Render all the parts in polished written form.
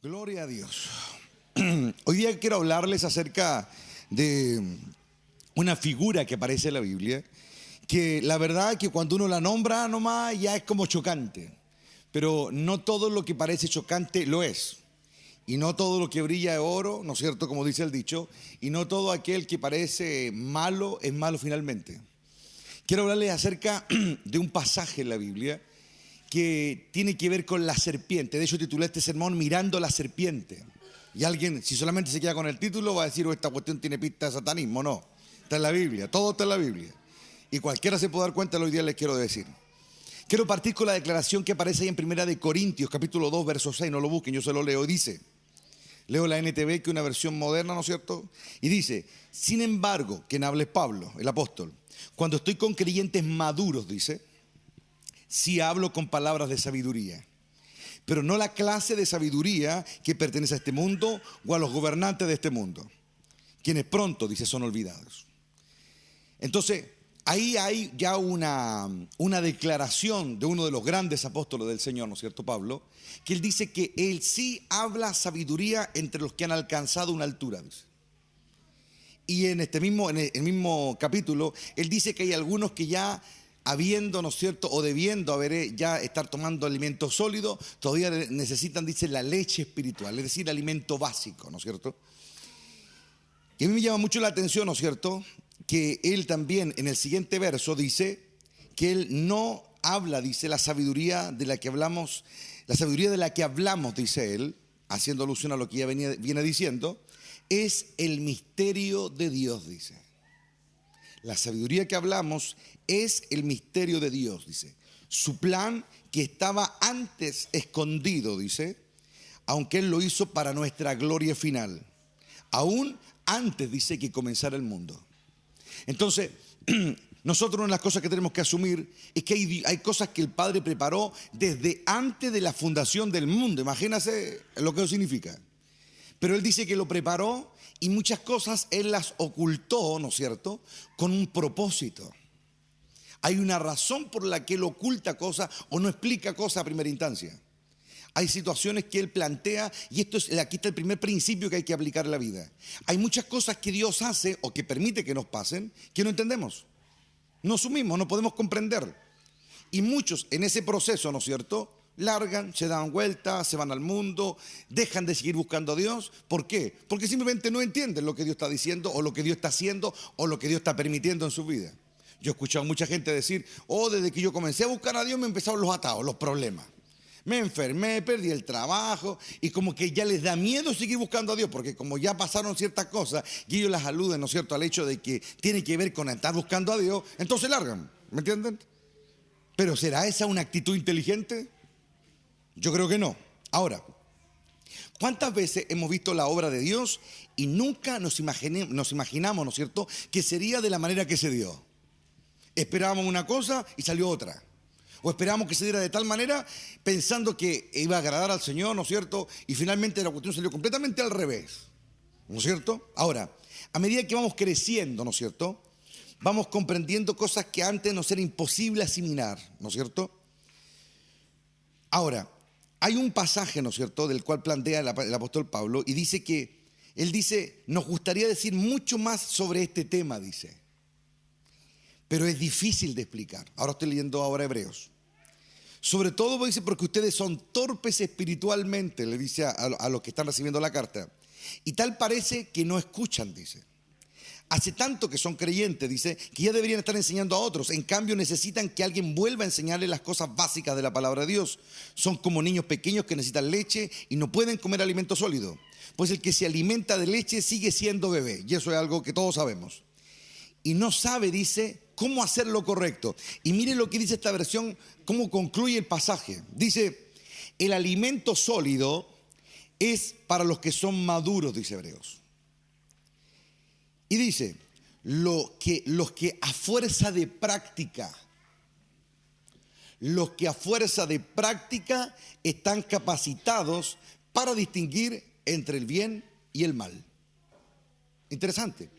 Gloria a Dios. Hoy día quiero hablarles acerca de una figura que aparece en la Biblia, que la verdad que cuando uno la nombra nomás ya es como chocante, pero no todo lo que parece chocante lo es. Y no todo lo que brilla es oro, ¿no es cierto? Como dice el dicho, y no todo aquel que parece malo es malo finalmente. Quiero hablarles acerca de un pasaje en la Biblia que tiene que ver con la serpiente. De hecho, titulé este sermón Mirando la serpiente. Y alguien, si solamente se queda con el título, va a decir, esta cuestión tiene pista de satanismo. No, está en la Biblia, todo está en la Biblia. Y cualquiera se puede dar cuenta de lo que hoy día les quiero decir. Quiero partir con la declaración que aparece ahí en 1 Corintios, capítulo 2, verso 6, no lo busquen, yo se lo leo. Dice, leo la NTV, que es una versión moderna, ¿no es cierto? Y dice, sin embargo, quien habla es Pablo, el apóstol, cuando estoy con creyentes maduros, dice, sí hablo con palabras de sabiduría, pero no la clase de sabiduría que pertenece a este mundo o a los gobernantes de este mundo, quienes pronto, dice, son olvidados. Entonces, ahí hay ya una declaración de uno de los grandes apóstoles del Señor, ¿no es cierto, Pablo? Que él dice que él sí habla sabiduría entre los que han alcanzado una altura, dice. Y en el mismo capítulo, él dice que hay algunos que ya habiendo, ¿no es cierto?, o debiendo haber ya estar tomando alimento sólido, todavía necesitan, dice, la leche espiritual, es decir, alimento básico, ¿no es cierto? Y a mí me llama mucho la atención, ¿no es cierto?, que él también en el siguiente verso dice que él no habla, dice, la sabiduría de la que hablamos, dice él, haciendo alusión a lo que ya viene diciendo, es el misterio de Dios, dice. La sabiduría que hablamos es el misterio de Dios, dice. Su plan que estaba antes escondido, dice, aunque Él lo hizo para nuestra gloria final. Aún antes, dice, que comenzara el mundo. Entonces, nosotros una de las cosas que tenemos que asumir es que hay cosas que el Padre preparó desde antes de la fundación del mundo. Imagínense lo que eso significa. Pero Él dice que lo preparó y muchas cosas Él las ocultó, ¿no es cierto?, con un propósito. Hay una razón por la que Él oculta cosas o no explica cosas a primera instancia. Hay situaciones que Él plantea y aquí está el primer principio que hay que aplicar en la vida. Hay muchas cosas que Dios hace o que permite que nos pasen que no entendemos. No asumimos, no podemos comprender. Y muchos en ese proceso, ¿no es cierto?, largan, se dan vueltas, se van al mundo, dejan de seguir buscando a Dios. ¿Por qué? Porque simplemente no entienden lo que Dios está diciendo o lo que Dios está haciendo o lo que Dios está permitiendo en su vida. Yo he escuchado a mucha gente decir, desde que yo comencé a buscar a Dios me empezaron los atados, los problemas. Me enfermé, perdí el trabajo y como que ya les da miedo seguir buscando a Dios porque como ya pasaron ciertas cosas y ellos las aluden, ¿no es cierto?, al hecho de que tiene que ver con estar buscando a Dios, entonces largan, ¿me entienden? Pero ¿será esa una actitud inteligente? Yo creo que no. Ahora, ¿cuántas veces hemos visto la obra de Dios y nunca nos imaginamos, ¿no es cierto?, que sería de la manera que se dio? Esperábamos una cosa y salió otra. O esperábamos que se diera de tal manera pensando que iba a agradar al Señor, ¿no es cierto? Y finalmente la cuestión salió completamente al revés, ¿no es cierto? Ahora, a medida que vamos creciendo, ¿no es cierto?, vamos comprendiendo cosas que antes nos era imposible asimilar, ¿no es cierto? Ahora, hay un pasaje, ¿no es cierto?, del cual plantea el apóstol Pablo y dice que, él dice, nos gustaría decir mucho más sobre este tema, dice, pero es difícil de explicar. Ahora estoy leyendo Hebreos. Sobre todo, dice, porque ustedes son torpes espiritualmente, le dice a los que están recibiendo la carta, y tal parece que no escuchan, dice. Hace tanto que son creyentes, dice, que ya deberían estar enseñando a otros. En cambio, necesitan que alguien vuelva a enseñarles las cosas básicas de la palabra de Dios. Son como niños pequeños que necesitan leche y no pueden comer alimento sólido. Pues el que se alimenta de leche sigue siendo bebé. Y eso es algo que todos sabemos. Y no sabe, dice, cómo hacer lo correcto. Y mire lo que dice esta versión, cómo concluye el pasaje. Dice, el alimento sólido es para los que son maduros, dice Hebreos. Y dice, los que a fuerza de práctica están capacitados para distinguir entre el bien y el mal. Interesante.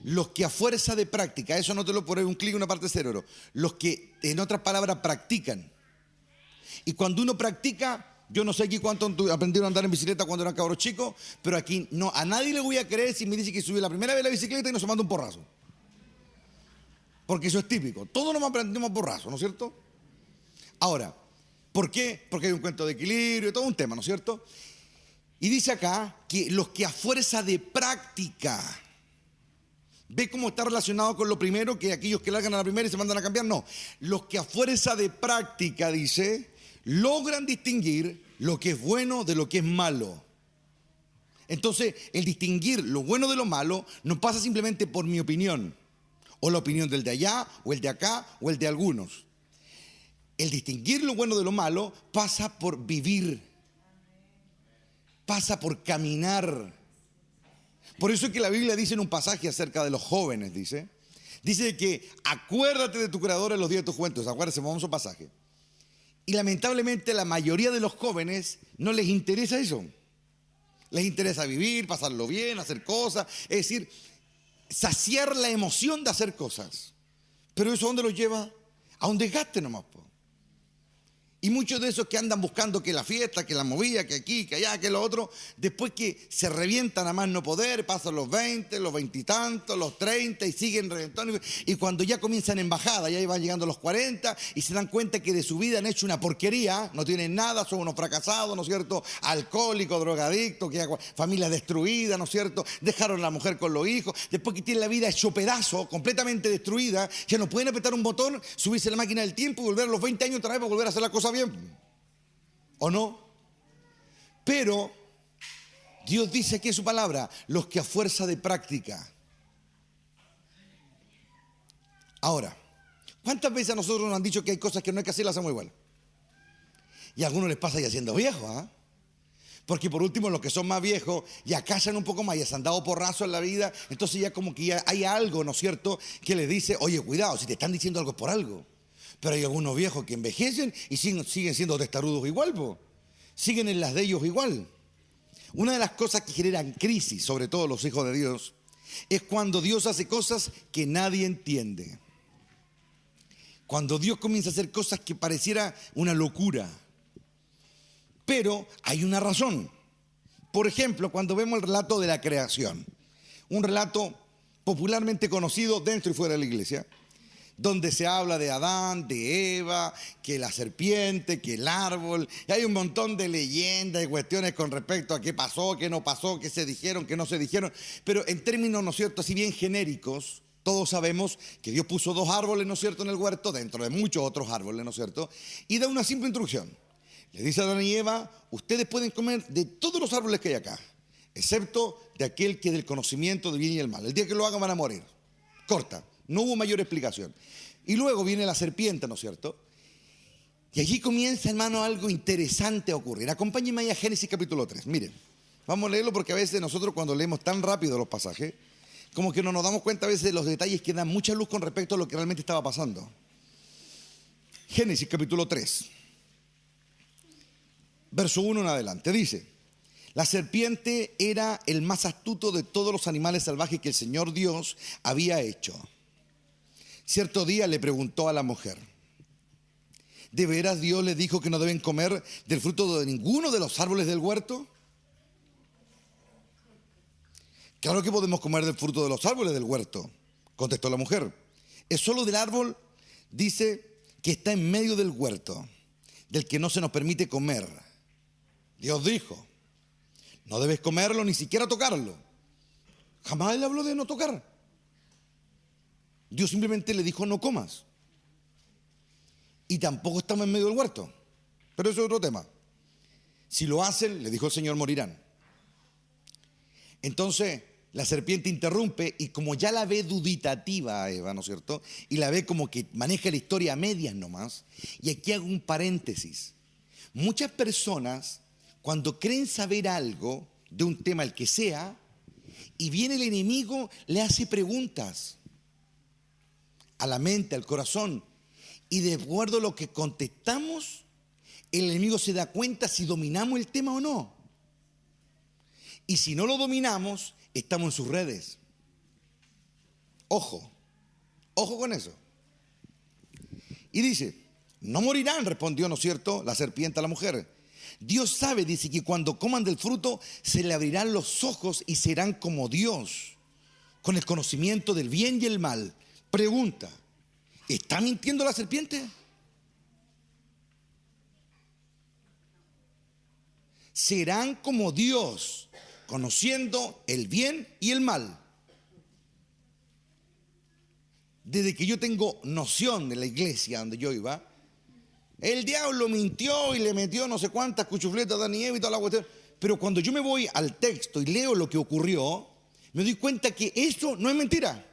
Los que a fuerza de práctica, eso no te lo pone un clic en una parte del cerebro, los que en otras palabras practican. Y cuando uno practica, Yo no sé aquí cuánto aprendieron a andar en bicicleta cuando eran cabros chicos, pero aquí no, a nadie le voy a creer si me dice que subió la primera vez la bicicleta y no se manda un porrazo. Porque eso es típico. Todos nos aprendemos porrazo, ¿no es cierto? Ahora, ¿por qué? Porque hay un cuento de equilibrio, todo un tema, ¿no es cierto? Y dice acá que los que a fuerza de práctica, ¿ve cómo está relacionado con lo primero? Que aquellos que largan a la primera y se mandan a cambiar, no. Los que a fuerza de práctica, dice, logran distinguir lo que es bueno de lo que es malo. Entonces, el distinguir lo bueno de lo malo no pasa simplemente por mi opinión, o la opinión del de allá, o el de acá, o el de algunos. El distinguir lo bueno de lo malo pasa por vivir, pasa por caminar. Por eso es que la Biblia dice en un pasaje acerca de los jóvenes, dice que acuérdate de tu Creador en los días de tu juventud. Acuérdense, famoso pasaje. Y lamentablemente la mayoría de los jóvenes no les interesa eso. Les interesa vivir, pasarlo bien, hacer cosas, es decir, saciar la emoción de hacer cosas. Pero eso ¿a dónde los lleva? A un desgaste nomás, po. Y muchos de esos que andan buscando que la fiesta, que la movida, que aquí, que allá, que lo otro, después que se revientan a más no poder, pasan los 20, los 20 y tantos, los 30 y siguen reventando. Y cuando ya comienzan en bajada, ya van llegando a los 40 y se dan cuenta que de su vida han hecho una porquería, no tienen nada, son unos fracasados, ¿no es cierto? Alcohólicos, drogadictos, familia destruida, ¿no es cierto? Dejaron a la mujer con los hijos, después que tienen la vida hecho pedazo, completamente destruida, ya no pueden apretar un botón, subirse a la máquina del tiempo y volver a los 20 años otra vez para volver a hacer la cosa bien, ¿o no? Pero Dios dice aquí en su palabra, los que a fuerza de práctica. Ahora, ¿cuántas veces a nosotros nos han dicho que hay cosas que no hay que hacer, las hacemos igual? Y a algunos les pasa ya siendo viejos, ¿ah? Porque por último los que son más viejos ya callan un poco más, ya se han dado porrazo en la vida, entonces ya como que ya hay algo, ¿no es cierto?, que les dice, oye, cuidado, si te están diciendo algo es por algo. Pero hay algunos viejos que envejecen y siguen siendo testarudos igual, po. Siguen en las de ellos igual. Una de las cosas que generan crisis, sobre todo los hijos de Dios, es cuando Dios hace cosas que nadie entiende. Cuando Dios comienza a hacer cosas que pareciera una locura. Pero hay una razón. Por ejemplo, cuando vemos el relato de la creación, un relato popularmente conocido dentro y fuera de la iglesia, donde se habla de Adán, de Eva, que la serpiente, que el árbol, y hay un montón de leyendas y cuestiones con respecto a qué pasó, qué no pasó, qué se dijeron, qué no se dijeron, pero en términos, ¿no es cierto?, así bien genéricos, todos sabemos que Dios puso 2 árboles, ¿no es cierto?, en el huerto, dentro de muchos otros árboles, ¿no es cierto?, y da una simple instrucción. Le dice a Adán y Eva, ustedes pueden comer de todos los árboles que hay acá, excepto de aquel que es del conocimiento del bien y el mal. El día que lo hagan van a morir. Corta. No hubo mayor explicación. Y luego viene la serpiente, ¿no es cierto? Y allí comienza, hermano, algo interesante a ocurrir. Acompáñenme ahí a Génesis capítulo 3. Miren, vamos a leerlo porque a veces nosotros cuando leemos tan rápido los pasajes, como que no nos damos cuenta a veces de los detalles que dan mucha luz con respecto a lo que realmente estaba pasando. Génesis capítulo 3, verso 1 en adelante, dice: la serpiente era el más astuto de todos los animales salvajes que el Señor Dios había hecho. Cierto día le preguntó a la mujer: ¿de veras Dios les dijo que no deben comer del fruto de ninguno de los árboles del huerto? Claro que podemos comer del fruto de los árboles del huerto, contestó la mujer. Es solo del árbol, dice, que está en medio del huerto, del que no se nos permite comer. Dios dijo: no debes comerlo, ni siquiera tocarlo. Jamás él habló de no tocar. Dios simplemente le dijo: no comas. Y tampoco estamos en medio del huerto. Pero eso es otro tema. Si lo hacen, le dijo el Señor, morirán. Entonces la serpiente interrumpe y como ya la ve duditativa a Eva, ¿no es cierto?, y la ve como que maneja la historia a medias nomás. Y aquí hago un paréntesis. Muchas personas, cuando creen saber algo de un tema, el que sea, y viene el enemigo, le hace preguntas a la mente, al corazón, y de acuerdo a lo que contestamos, el enemigo se da cuenta si dominamos el tema o no. Y si no lo dominamos, estamos en sus redes. Ojo, ojo con eso. Y dice: no morirán, respondió, ¿no es cierto?, la serpiente a la mujer. Dios sabe, dice, que cuando coman del fruto se le abrirán los ojos y serán como Dios, con el conocimiento del bien y el mal. Pregunta, ¿está mintiendo la serpiente? Serán como Dios, conociendo el bien y el mal. Desde que yo tengo noción de la iglesia donde yo iba, el diablo mintió y le metió no sé cuántas cuchufletas a Adán y Eva y toda la cuestión. Pero cuando yo me voy al texto y leo lo que ocurrió, me doy cuenta que eso no es mentira.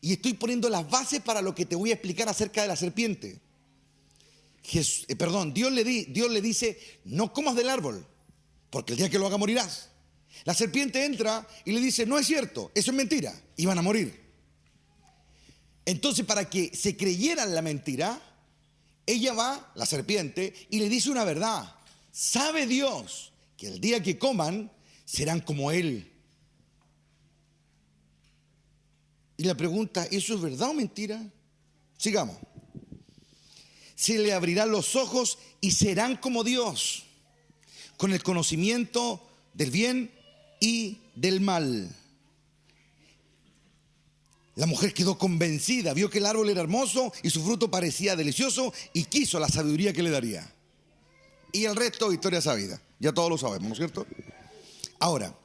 Y estoy poniendo las bases para lo que te voy a explicar acerca de la serpiente. Dios le dice, no comas del árbol, porque el día que lo haga morirás. La serpiente entra y le dice, no es cierto, eso es mentira, y van a morir. Entonces, para que se creyeran la mentira, ella va, la serpiente, y le dice una verdad. Sabe Dios que el día que coman serán como Él. Y la pregunta, ¿eso es verdad o mentira? Sigamos. Se le abrirán los ojos y serán como Dios, con el conocimiento del bien y del mal. La mujer quedó convencida, vio que el árbol era hermoso y su fruto parecía delicioso y quiso la sabiduría que le daría. Y el resto, historia sabida. Ya todos lo sabemos, ¿no es cierto? Ahora,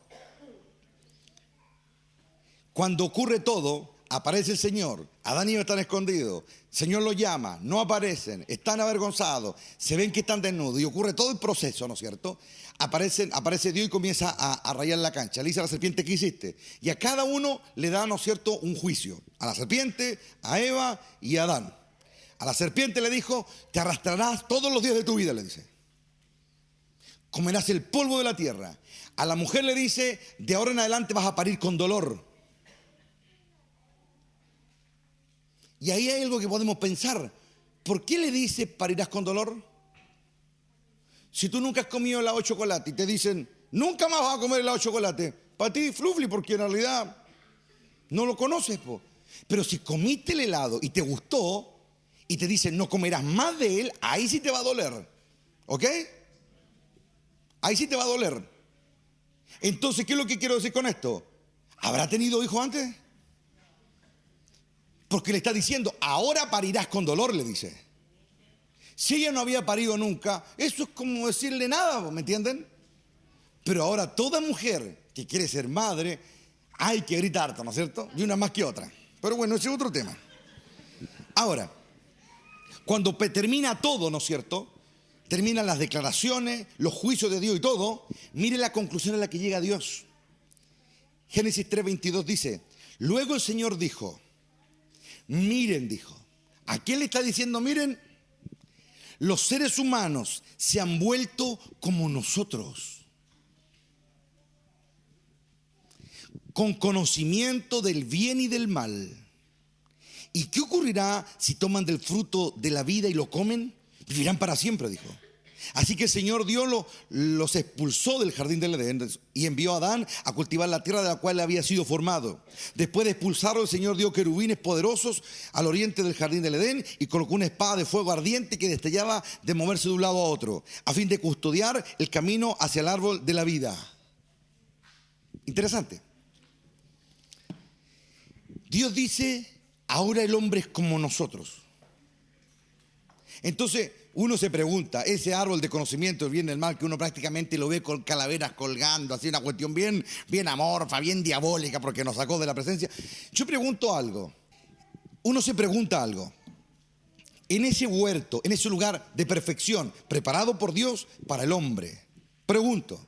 cuando ocurre todo, aparece el Señor. Adán y Eva están escondidos. El Señor los llama, no aparecen, están avergonzados, se ven que están desnudos y ocurre todo el proceso, ¿no es cierto? Aparece Dios y comienza a rayar la cancha. Le dice a la serpiente, ¿qué hiciste? Y a cada uno le da, ¿no es cierto?, un juicio. A la serpiente, a Eva y a Adán. A la serpiente le dijo, te arrastrarás todos los días de tu vida, le dice. Comerás el polvo de la tierra. A la mujer le dice, de ahora en adelante vas a parir con dolor. Y ahí hay algo que podemos pensar. ¿Por qué le dice parirás con dolor? Si tú nunca has comido helado de chocolate y te dicen, nunca más vas a comer helado de chocolate, para ti flufli, porque en realidad no lo conoces, po. Pero si comiste el helado y te gustó y te dicen no comerás más de él, ahí sí te va a doler. ¿Ok? Ahí sí te va a doler. Entonces, ¿qué es lo que quiero decir con esto? ¿Habrá tenido hijos antes? Porque le está diciendo, ahora parirás con dolor, le dice. Si ella no había parido nunca, eso es como decirle nada, ¿me entienden? Pero ahora toda mujer que quiere ser madre, hay que gritar, ¿no es cierto? Y una más que otra. Pero bueno, ese es otro tema. Ahora, cuando termina todo, ¿no es cierto? Terminan las declaraciones, los juicios de Dios y todo. Mire la conclusión a la que llega Dios. Génesis 3:22 dice, luego el Señor dijo, miren, dijo. ¿A quién le está diciendo miren? Los seres humanos se han vuelto como nosotros, con conocimiento del bien y del mal. ¿Y qué ocurrirá si toman del fruto de la vida y lo comen? Vivirán para siempre, dijo. Así que el Señor Dios los expulsó del jardín del Edén y envió a Adán a cultivar la tierra de la cual había sido formado. Después de expulsarlo, el Señor dio querubines poderosos al oriente del jardín del Edén y colocó una espada de fuego ardiente que destellaba de moverse de un lado a otro, a fin de custodiar el camino hacia el árbol de la vida. Interesante. Dios dice, ahora el hombre es como nosotros. Entonces uno se pregunta, ese árbol de conocimiento del bien y del mal que uno prácticamente lo ve con calaveras colgando, así una cuestión bien amorfa, bien diabólica porque nos sacó de la presencia. Yo pregunto algo, uno se pregunta algo. En ese huerto, en ese lugar de perfección preparado por Dios para el hombre, pregunto,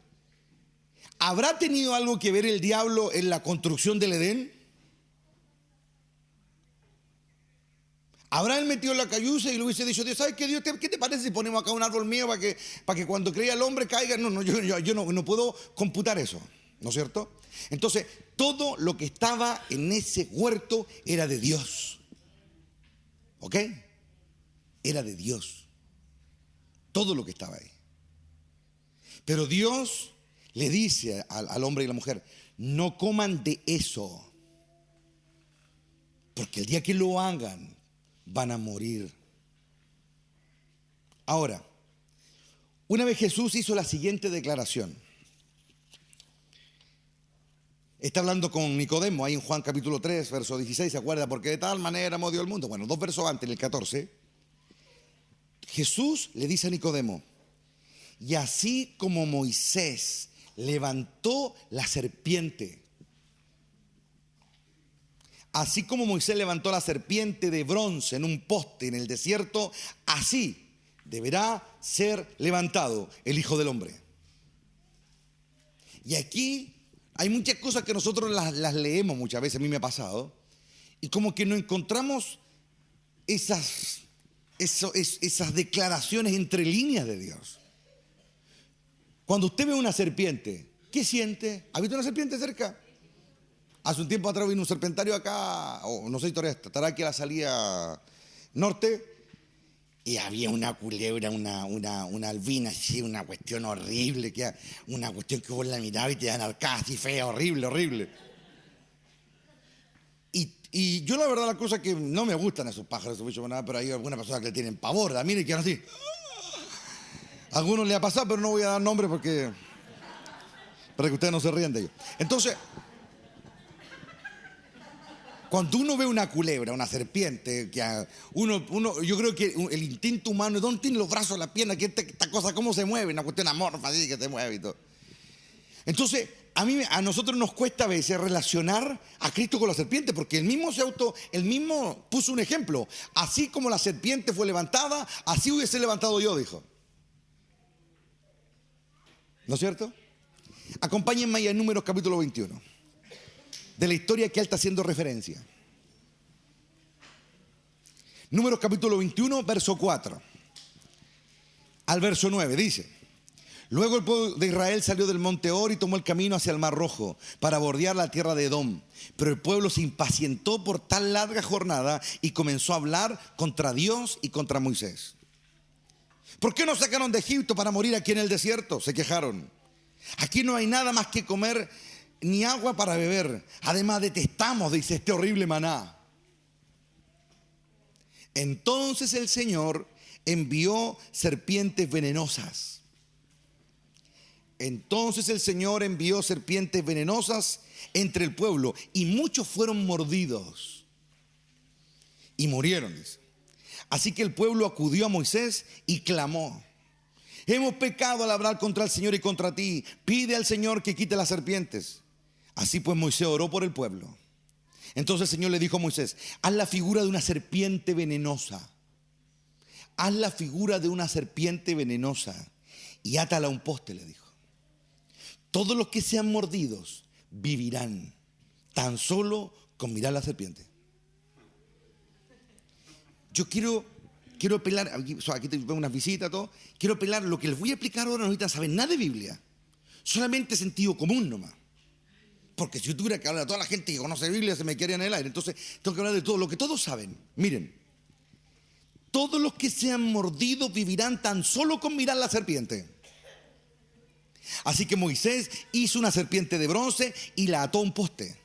¿habrá tenido algo que ver el diablo en la construcción del Edén? ¿Habrá él metido la cayuza y le hubiese dicho, Dios, ¿sabes qué, Dios? ¿Qué te parece si ponemos acá un árbol mío para que cuando crea el hombre caiga? No, yo no puedo computar eso, ¿no es cierto? Entonces, todo lo que estaba en ese huerto era de Dios. ¿Ok? Era de Dios. Todo lo que estaba ahí. Pero Dios le dice al hombre y a la mujer, no coman de eso, porque el día que lo hagan, van a morir. Ahora, Una vez Jesús hizo la siguiente declaración. Está hablando con Nicodemo, ahí en Juan capítulo 3, verso 16, ¿se acuerda? Porque de tal manera amó Dios al mundo. Bueno, 2 versos antes, en el 14, Jesús le dice a Nicodemo, y así como Moisés levantó la serpiente, así como Moisés levantó la serpiente de bronce en un poste en el desierto, así deberá ser levantado el Hijo del Hombre. Y aquí hay muchas cosas que nosotros las leemos muchas veces, a mí me ha pasado, y como que no encontramos esas declaraciones entre líneas de Dios. Cuando usted ve una serpiente, ¿qué siente? ¿Ha visto una serpiente cerca? Hace un tiempo atrás vino un serpentario acá, o no sé si todavía estará aquí a la salida norte, y había una culebra, una albina, así, una cuestión horrible, una cuestión que vos la mirabas y te dan arcada así fea, horrible, horrible. Y yo la verdad la cosa que no me gustan esos pájaros, esos bichos, nada, pero hay algunas personas que le tienen pavor, la miren y quedan así. A algunos le ha pasado, pero no voy a dar nombre para que ustedes no se rían de ellos. Entonces, cuando uno ve una culebra, una serpiente, yo creo que el instinto humano, ¿dónde tiene los brazos, las piernas? Que esta cosa, ¿cómo se mueve? Una cuestión amorfa, así que se mueve y todo. Entonces, a nosotros nos cuesta a veces relacionar a Cristo con la serpiente, porque él mismo puso un ejemplo. Así como la serpiente fue levantada, así hubiese levantado yo, dijo. ¿No es cierto? Acompáñenme ahí en Números capítulo 21. De la historia que él está haciendo referencia. Números capítulo 21, verso 4 al verso 9, dice: luego el pueblo de Israel salió del monte Or y tomó el camino hacia el Mar Rojo para bordear la tierra de Edom. Pero el pueblo se impacientó por tan larga jornada y comenzó a hablar contra Dios y contra Moisés. ¿Por qué nos sacaron de Egipto para morir aquí en el desierto?, se quejaron. Aquí no hay nada más que comer ni agua para beber. Además detestamos, dice, este horrible maná. Entonces el Señor envió serpientes venenosas. Entre el pueblo, y muchos fueron mordidos y murieron, dice. Así que el pueblo acudió a Moisés y clamó: hemos pecado al hablar contra el Señor y contra ti. Pide al Señor que quite las serpientes. Así pues Moisés oró por el pueblo. Entonces el Señor le dijo a Moisés: haz la figura de una serpiente venenosa. Haz la figura de una serpiente venenosa y átala a un poste, le dijo. Todos los que sean mordidos vivirán tan solo con mirar la serpiente. Yo quiero apelar, aquí tengo unas visitas, todo. Quiero apelar, lo que les voy a explicar ahora no necesitan saber nada de Biblia. Solamente sentido común nomás. Porque si yo tuviera que hablar a toda la gente que conoce Biblia, se me quedaría en el aire. Entonces tengo que hablar de todo lo que todos saben. Miren, todos los que sean mordidos vivirán tan solo con mirar la serpiente. Así que Moisés hizo una serpiente de bronce y la ató a un poste.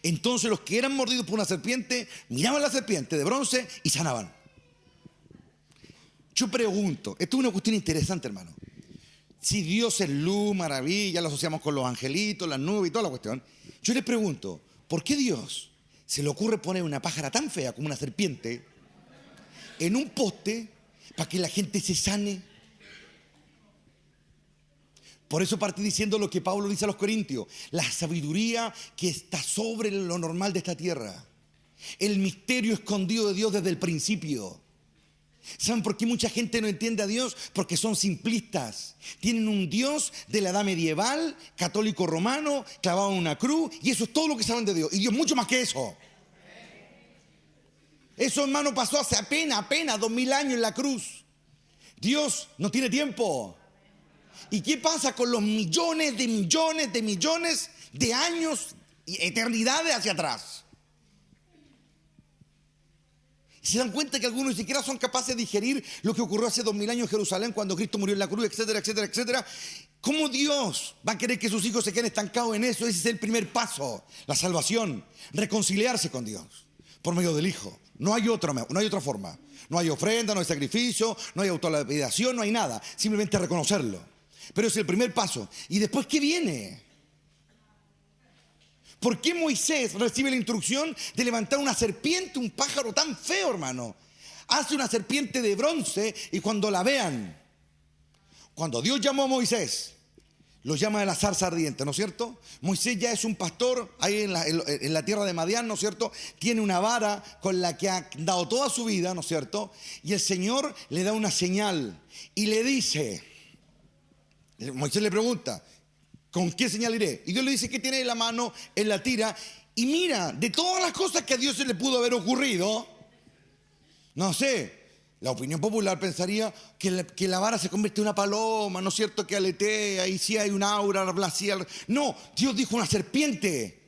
Entonces los que eran mordidos por una serpiente miraban la serpiente de bronce y sanaban. Yo pregunto, esto es una cuestión interesante, hermano. Si Dios es luz, maravilla, lo asociamos con los angelitos, las nubes y toda la cuestión. Yo les pregunto, ¿por qué Dios se le ocurre poner una pájara tan fea como una serpiente en un poste para que la gente se sane? Por eso partí diciendo lo que Pablo dice a los Corintios: la sabiduría que está sobre lo normal de esta tierra, el misterio escondido de Dios desde el principio. ¿Saben por qué mucha gente no entiende a Dios? Porque son simplistas. Tienen un Dios de la edad medieval, católico romano, clavado en una cruz, y eso es todo lo que saben de Dios. Y Dios mucho más que eso. Eso, hermano, pasó hace apenas 2000 años en la cruz. Dios no tiene tiempo. ¿Y qué pasa con los millones de años y eternidades hacia atrás? ¿Se dan cuenta que algunos ni siquiera son capaces de digerir lo que ocurrió hace 2000 años en Jerusalén cuando Cristo murió en la cruz, etcétera, etcétera, etcétera? ¿Cómo Dios va a querer que sus hijos se queden estancados en eso? Ese es el primer paso, la salvación, reconciliarse con Dios por medio del Hijo. No hay otra forma. No hay ofrenda, no hay sacrificio, no hay autolapidación, no hay nada. Simplemente reconocerlo. Pero es el primer paso. ¿Y después qué viene? ¿Por qué Moisés recibe la instrucción de levantar una serpiente, un pájaro tan feo, hermano? Hace una serpiente de bronce y cuando la vean, cuando Dios llamó a Moisés, lo llama de la zarza ardiente, ¿no es cierto? Moisés ya es un pastor ahí en la tierra de Madián, ¿no es cierto? Tiene una vara con la que ha dado toda su vida, ¿no es cierto? Y el Señor le da una señal y le dice, Moisés le pregunta, ¿con qué señal iré? Y Dios le dice que tiene la mano, él la tira y mira, de todas las cosas que a Dios se le pudo haber ocurrido, no sé, la opinión popular pensaría que la vara se convierte en una paloma, ¿no es cierto? Que aletea y si hay un aura glacial. No, Dios dijo una serpiente.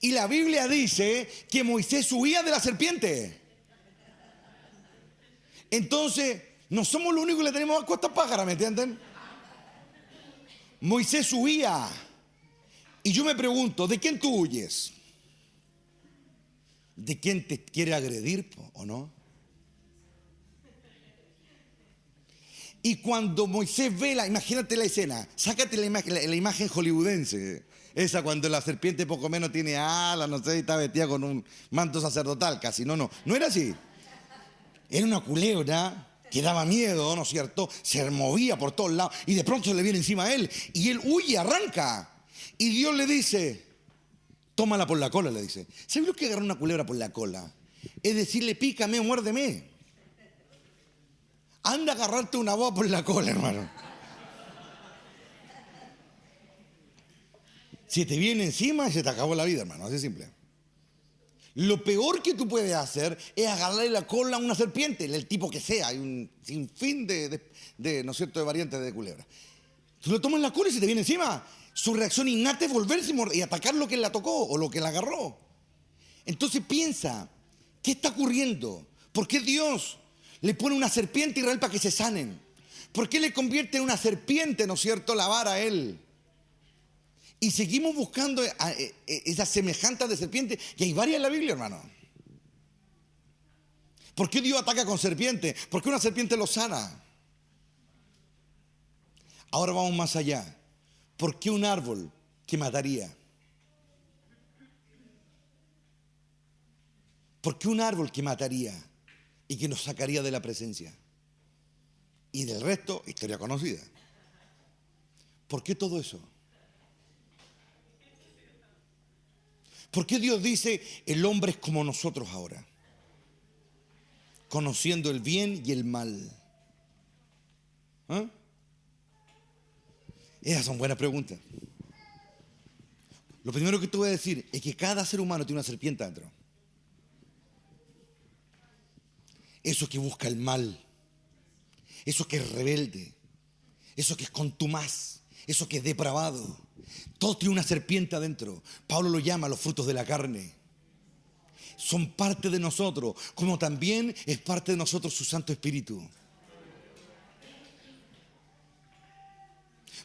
Y la Biblia dice que Moisés huía de la serpiente. Entonces, no somos los únicos que le tenemos asco a estas pájaras, ¿me entienden? Moisés huía. Y yo me pregunto, ¿de quién tú huyes? ¿De quién te quiere agredir o no? Y cuando Moisés ve imagínate la escena, sácate la imagen hollywoodense, esa cuando la serpiente poco menos tiene alas, no sé, y está vestida con un manto sacerdotal casi, no era así. Era una culebra que daba miedo, ¿no es cierto? Se movía por todos lados y de pronto se le viene encima a él y él huye, arranca. Y Dios le dice, tómala por la cola, le dice. ¿Sabes lo que es agarrar una culebra por la cola? Es decirle, pícame o muérdeme. Anda a agarrarte una boa por la cola, hermano. Si te viene encima, se te acabó la vida, hermano. Así de simple. Lo peor que tú puedes hacer es agarrarle la cola a una serpiente, el tipo que sea. Hay un sinfín ¿no es cierto?, de variantes de culebra. Tú le tomas la cola y se te viene encima. Su reacción innata es volverse y atacar lo que la tocó o lo que la agarró. Entonces piensa, ¿qué está ocurriendo? ¿Por qué Dios le pone una serpiente a Israel para que se sanen? ¿Por qué le convierte en una serpiente, ¿no es cierto?, la vara a él? Y seguimos buscando esas semejanzas de serpiente, y hay varias en la Biblia, hermano. ¿Por qué Dios ataca con serpiente? ¿Por qué una serpiente lo sana? Ahora vamos más allá. ¿Por qué un árbol que mataría? ¿Por qué un árbol que mataría y que nos sacaría de la presencia? Y del resto, historia conocida. ¿Por qué todo eso? ¿Por qué Dios dice, el hombre es como nosotros ahora? Conociendo el bien y el mal. ¿Ah? Esas son buenas preguntas. Lo primero que te voy a decir es que cada ser humano tiene una serpiente adentro. Eso que busca el mal, eso que es rebelde, eso que es contumaz, eso que es depravado. Todo tiene una serpiente adentro. Pablo lo llama los frutos de la carne. Son parte de nosotros, como también es parte de nosotros su Santo Espíritu.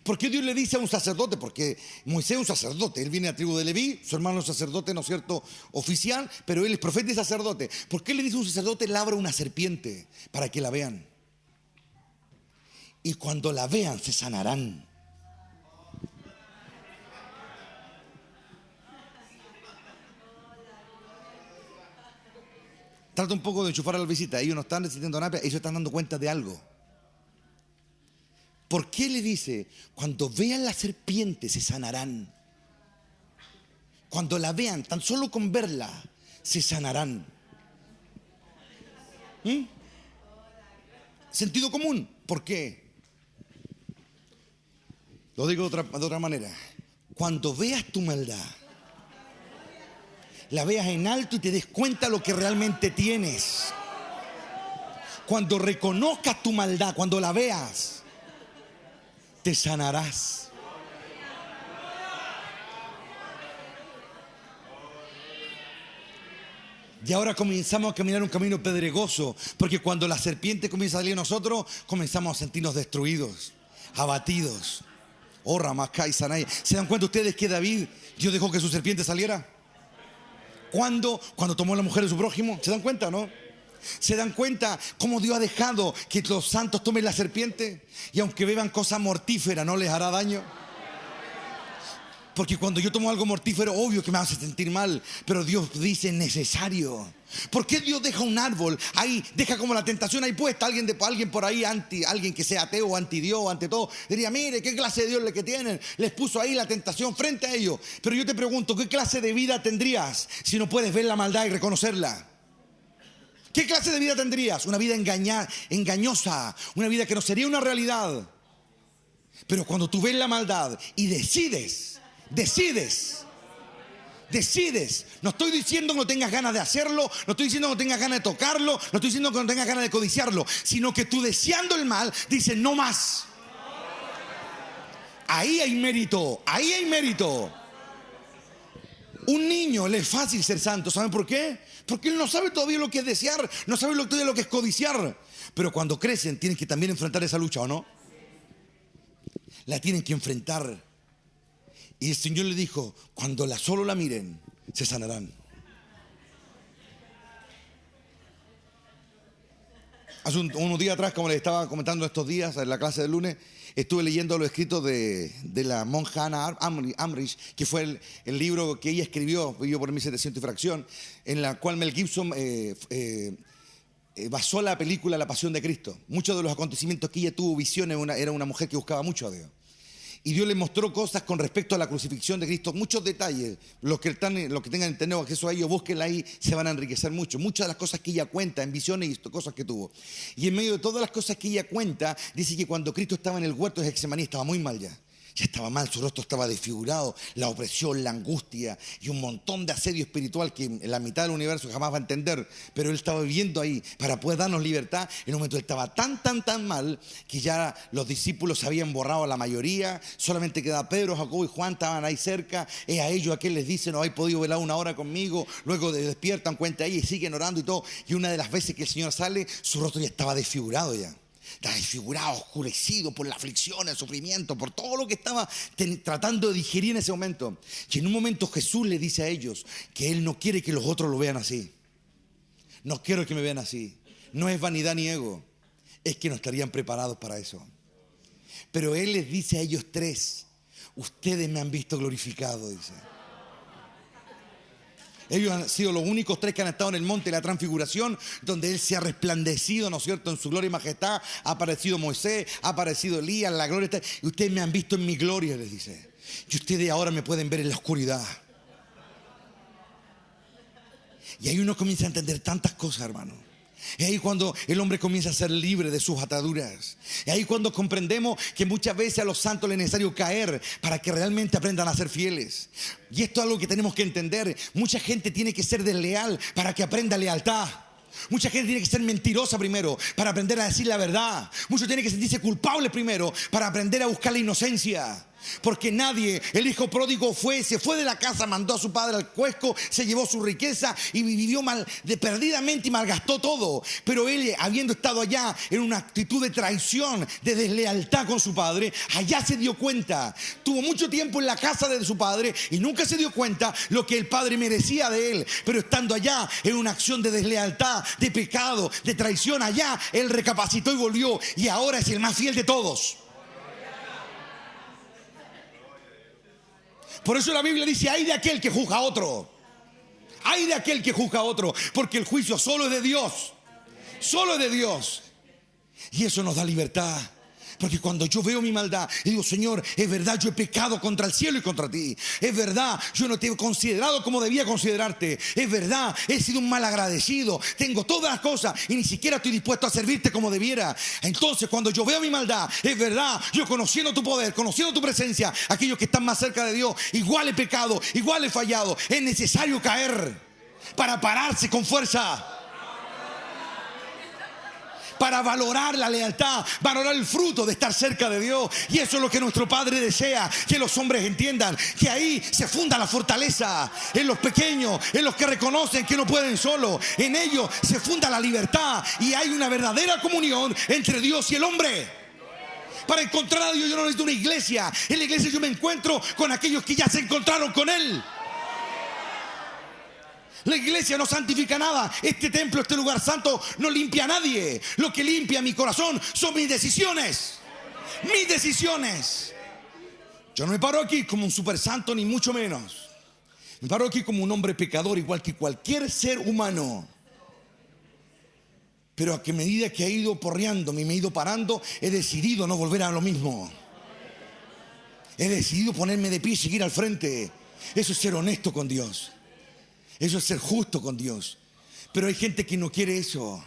¿Por qué Dios le dice a un sacerdote? Porque Moisés es un sacerdote, él viene de la tribu de Leví, su hermano es sacerdote, ¿no es cierto?, oficial, pero él es profeta y sacerdote. ¿Por qué le dice a un sacerdote, labra una serpiente para que la vean? Y cuando la vean se sanarán. Trata un poco de enchufar a la visita, ellos no están resistiendo nada, ellos están dando cuenta de algo. ¿Por qué le dice? Cuando vean la serpiente se sanarán. Cuando la vean, tan solo con verla, se sanarán. Sentido común. ¿Por qué? Lo digo de otra manera. Cuando veas tu maldad, la veas en alto y te des cuenta lo que realmente tienes. Cuando reconozcas tu maldad, cuando la veas, te sanarás. Y ahora comenzamos a caminar un camino pedregoso, porque cuando la serpiente comienza a salir a nosotros, comenzamos a sentirnos destruidos, abatidos. Oh, Ramaskai Sanay. ¿Se dan cuenta ustedes que David, Dios dejó que su serpiente saliera? Cuando tomó la mujer de su prójimo. ¿Se dan cuenta, no? ¿Se dan cuenta cómo Dios ha dejado que los santos tomen la serpiente? Y aunque beban cosa mortífera, no les hará daño. Porque cuando yo tomo algo mortífero, obvio que me hace sentir mal, pero Dios dice necesario. ¿Por qué Dios deja un árbol ahí, deja como la tentación ahí puesta? Alguien por ahí, alguien que sea ateo, anti Dios, ante todo, diría, mire, ¿qué clase de Dios le que tienen? Les puso ahí la tentación frente a ellos. Pero yo te pregunto, ¿qué clase de vida tendrías si no puedes ver la maldad y reconocerla? ¿Qué clase de vida tendrías? Una vida engañosa, una vida que no sería una realidad. Pero cuando tú ves la maldad y decides. No estoy diciendo que no tengas ganas de hacerlo, no estoy diciendo que no tengas ganas de tocarlo, no estoy diciendo que no tengas ganas de codiciarlo, sino que tú deseando el mal, dices no más. Ahí hay mérito, ahí hay mérito. Un niño le es fácil ser santo, ¿saben por qué? Porque él no sabe todavía lo que es desear, no sabe todavía lo que es codiciar. Pero cuando crecen tienen que también enfrentar esa lucha, ¿o no? La tienen que enfrentar. Y el Señor le dijo, cuando solo la miren, se sanarán. Hace unos días atrás, como les estaba comentando estos días en la clase del lunes, estuve leyendo los escritos de la monja Anna Amrich, que fue el libro que ella escribió, vivió por 1700 y fracción, en la cual Mel Gibson basó la película La Pasión de Cristo. Muchos de los acontecimientos que ella tuvo visiones, era una mujer que buscaba mucho a Dios. Y Dios le mostró cosas con respecto a la crucifixión de Cristo, muchos detalles. Los que tengan entendido acceso a ellos, búsquenla ahí, se van a enriquecer mucho. Muchas de las cosas que ella cuenta en visiones y cosas que tuvo. Y en medio de todas las cosas que ella cuenta, dice que cuando Cristo estaba en el huerto de Getsemaní estaba muy mal ya. Ya estaba mal, su rostro estaba desfigurado, la opresión, la angustia y un montón de asedio espiritual que la mitad del universo jamás va a entender. Pero él estaba viviendo ahí para poder darnos libertad. En un momento él estaba tan mal que ya los discípulos se habían borrado la mayoría. Solamente queda Pedro, Jacobo y Juan, estaban ahí cerca. Es a ellos a quien les dice, no habéis podido velar una hora conmigo. Luego despiertan, cuenta ahí y siguen orando y todo. Y una de las veces que el Señor sale, su rostro ya estaba desfigurado ya. Estaba desfigurado, oscurecido por la aflicción, el sufrimiento, por todo lo que estaba tratando de digerir en ese momento. Y en un momento Jesús le dice a ellos que Él no quiere que los otros lo vean así. No quiero que me vean así. No es vanidad ni ego, es que no estarían preparados para eso. Pero Él les dice a ellos tres, ustedes me han visto glorificado, dice. Ellos han sido los únicos tres que han estado en el monte de la transfiguración, donde Él se ha resplandecido, ¿no es cierto?, en su gloria y majestad. Ha aparecido Moisés, ha aparecido Elías, la gloria está. Y ustedes me han visto en mi gloria, les dice. Y ustedes ahora me pueden ver en la oscuridad. Y ahí uno comienza a entender tantas cosas, hermano. Es ahí cuando el hombre comienza a ser libre de sus ataduras. Es ahí cuando comprendemos que muchas veces a los santos les es necesario caer para que realmente aprendan a ser fieles. Y esto es algo que tenemos que entender. Mucha gente tiene que ser desleal para que aprenda lealtad. Mucha gente tiene que ser mentirosa primero para aprender a decir la verdad. Muchos tienen que sentirse culpables primero para aprender a buscar la inocencia. Porque nadie, el hijo pródigo se fue de la casa, mandó a su padre al cuesco, se llevó su riqueza y vivió perdidamente y malgastó todo. Pero él, habiendo estado allá en una actitud de traición, de deslealtad con su padre, allá se dio cuenta. Tuvo mucho tiempo en la casa de su padre y nunca se dio cuenta lo que el padre merecía de él. Pero estando allá en una acción de deslealtad, de pecado, de traición, allá él recapacitó y volvió y ahora es el más fiel de todos. Por eso la Biblia dice, ay de aquel que juzga a otro. Ay de aquel que juzga a otro. Porque el juicio solo es de Dios. Solo es de Dios. Y eso nos da libertad. Porque cuando yo veo mi maldad y digo, Señor, es verdad, yo he pecado contra el cielo y contra ti. Es verdad, yo no te he considerado como debía considerarte. Es verdad, he sido un mal agradecido. Tengo todas las cosas y ni siquiera estoy dispuesto a servirte como debiera. Entonces, cuando yo veo mi maldad, es verdad, yo conociendo tu poder, conociendo tu presencia, aquellos que están más cerca de Dios, igual he pecado, igual he fallado. Es necesario caer para pararse con fuerza. Para valorar la lealtad, valorar el fruto de estar cerca de Dios. Y eso es lo que nuestro Padre desea, que los hombres entiendan, que ahí se funda la fortaleza, en los pequeños, en los que reconocen que no pueden solo, en ellos se funda la libertad y hay una verdadera comunión entre Dios y el hombre. Para encontrar a Dios yo no necesito una iglesia, en la iglesia yo me encuentro con aquellos que ya se encontraron con Él. La iglesia no santifica nada. Este templo, este lugar santo no limpia a nadie. Lo que limpia mi corazón son mis decisiones. Mis decisiones. Yo no me paro aquí como un super santo, ni mucho menos. Me paro aquí como un hombre pecador, igual que cualquier ser humano. Pero a que medida que he ido porreándome y me he ido parando, he decidido no volver a lo mismo. He decidido ponerme de pie y seguir al frente. Eso es ser honesto con Dios. Eso es ser justo con Dios. Pero hay gente que no quiere eso.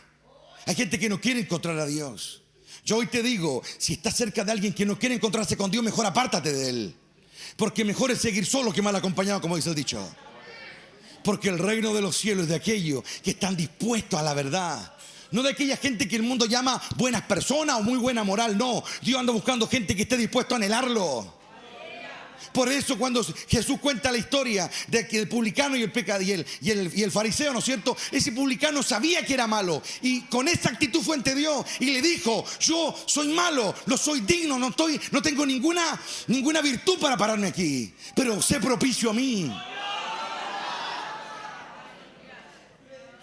Hay gente que no quiere encontrar a Dios. Yo hoy te digo, si estás cerca de alguien que no quiere encontrarse con Dios, mejor apártate de él. Porque mejor es seguir solo que mal acompañado, como dice el dicho. Porque el reino de los cielos es de aquellos que están dispuestos a la verdad. No de aquella gente que el mundo llama buenas personas o muy buena moral. No, Dios anda buscando gente que esté dispuesto a anhelarlo. Por eso cuando Jesús cuenta la historia de que el publicano y el fariseo, ¿no es cierto? Ese publicano sabía que era malo y con esa actitud fue ante Dios y le dijo: yo soy malo, no soy digno, no tengo ninguna virtud para pararme aquí, pero sé propicio a mí.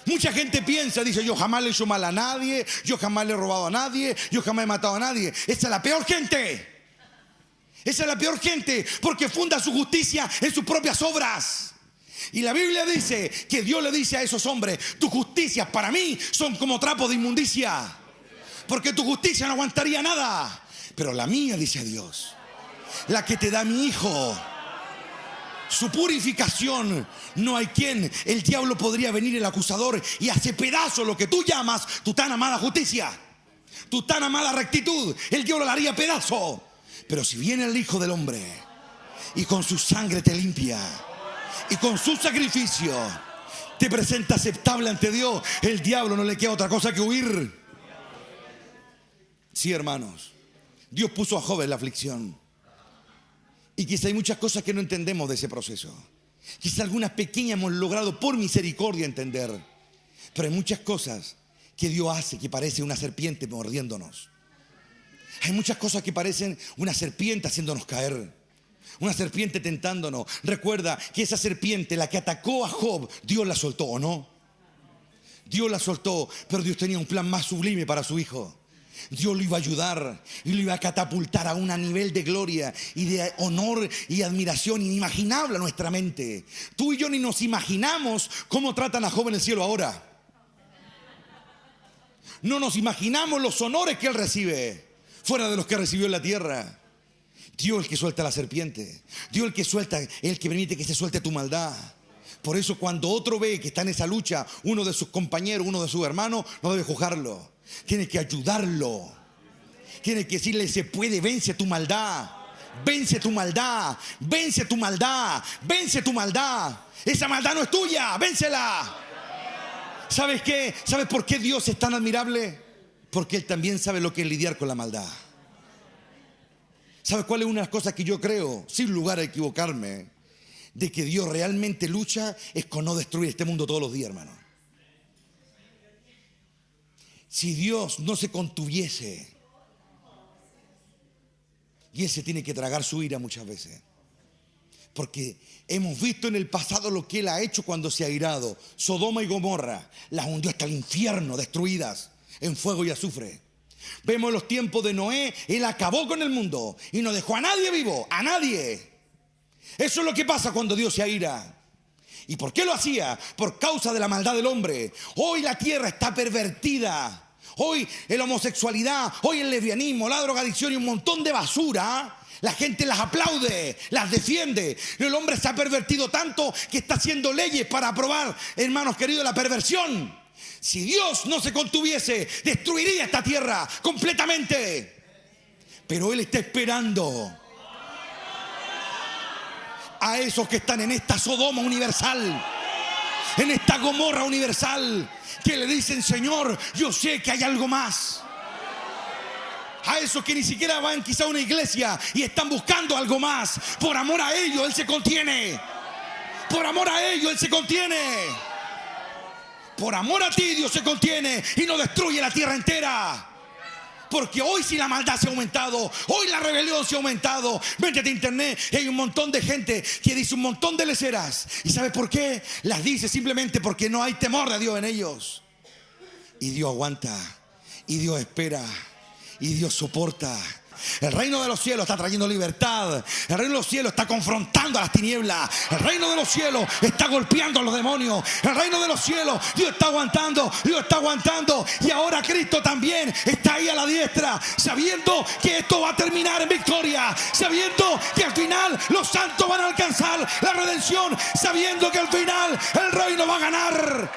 Mucha gente piensa, dice: yo jamás le he hecho mal a nadie, yo jamás le he robado a nadie, yo jamás he matado a nadie. Esa es la peor gente. Esa es la peor gente, porque funda su justicia en sus propias obras. Y la Biblia dice que Dios le dice a esos hombres: tus justicias para mí son como trapos de inmundicia, porque tu justicia no aguantaría nada. Pero la mía, dice Dios, la que te da mi hijo, su purificación, no hay quien. El diablo podría venir, el acusador, y hace pedazo lo que tú llamas tu tan amada justicia, tu tan amada rectitud. El diablo la haría pedazo. Pero si viene el Hijo del Hombre y con su sangre te limpia y con su sacrificio te presenta aceptable ante Dios, el diablo no le queda otra cosa que huir. Sí, hermanos, Dios puso a Job en la aflicción. Y quizá hay muchas cosas que no entendemos de ese proceso. Quizá algunas pequeñas hemos logrado por misericordia entender. Pero hay muchas cosas que Dios hace que parece una serpiente mordiéndonos. Hay muchas cosas que parecen una serpiente haciéndonos caer. Una serpiente tentándonos. Recuerda que esa serpiente, la que atacó a Job, Dios la soltó, ¿o no? Dios la soltó, pero Dios tenía un plan más sublime para su hijo. Dios lo iba a ayudar y lo iba a catapultar a un nivel de gloria y de honor y admiración inimaginable a nuestra mente. Tú y yo ni nos imaginamos cómo tratan a Job en el cielo ahora. No nos imaginamos los honores que él recibe fuera de los que recibió en la tierra. Dios el que suelta la serpiente. Dios el que suelta, el que permite que se suelte tu maldad. Por eso cuando otro ve que está en esa lucha, uno de sus compañeros, uno de sus hermanos, no debe juzgarlo. Tiene que ayudarlo. Tiene que decirle: se puede, vence tu maldad. Vence tu maldad. Vence tu maldad. Vence tu maldad. Esa maldad no es tuya, vénsela. ¿Sabes qué? ¿Sabes por qué Dios es tan admirable? Porque Él también sabe lo que es lidiar con la maldad. ¿Sabes cuál es una de las cosas que yo creo, sin lugar a equivocarme, de que Dios realmente lucha? Es con no destruir este mundo todos los días, hermano. Si Dios no se contuviese, y Él se tiene que tragar su ira muchas veces, porque hemos visto en el pasado lo que Él ha hecho cuando se ha irado. Sodoma y Gomorra las hundió hasta el infierno, destruidas en fuego y azufre. Vemos los tiempos de Noé. Él acabó con el mundo y no dejó a nadie vivo, a nadie. Eso es lo que pasa cuando Dios se aira. ¿Y por qué lo hacía? Por causa de la maldad del hombre. Hoy la tierra está pervertida. Hoy la homosexualidad, hoy el lesbianismo, la drogadicción y un montón de basura. La gente las aplaude, las defiende. El hombre se ha pervertido tanto que está haciendo leyes para aprobar, hermanos queridos, la perversión. Si Dios no se contuviese, destruiría esta tierra completamente. Pero Él está esperando a esos que están en esta Sodoma universal, en esta Gomorra universal, que le dicen: Señor, yo sé que hay algo más. A esos que ni siquiera van quizá a una iglesia y están buscando algo más. Por amor a ellos Él se contiene. Por amor a ellos Él se contiene. Por amor a ti Dios se contiene y no destruye la tierra entera. Porque hoy sí la maldad se ha aumentado, hoy la rebelión se ha aumentado. Métete a internet y hay un montón de gente que dice un montón de leceras. ¿Y sabe por qué? Las dice simplemente porque no hay temor de Dios en ellos. Y Dios aguanta, y Dios espera, y Dios soporta. El reino de los cielos está trayendo libertad. El reino de los cielos está confrontando a las tinieblas. El reino de los cielos está golpeando a los demonios. El reino de los cielos, Dios está aguantando, Dios está aguantando. Y ahora Cristo también está ahí a la diestra, sabiendo que esto va a terminar en victoria, sabiendo que al final los santos van a alcanzar la redención, sabiendo que al final el reino va a ganar.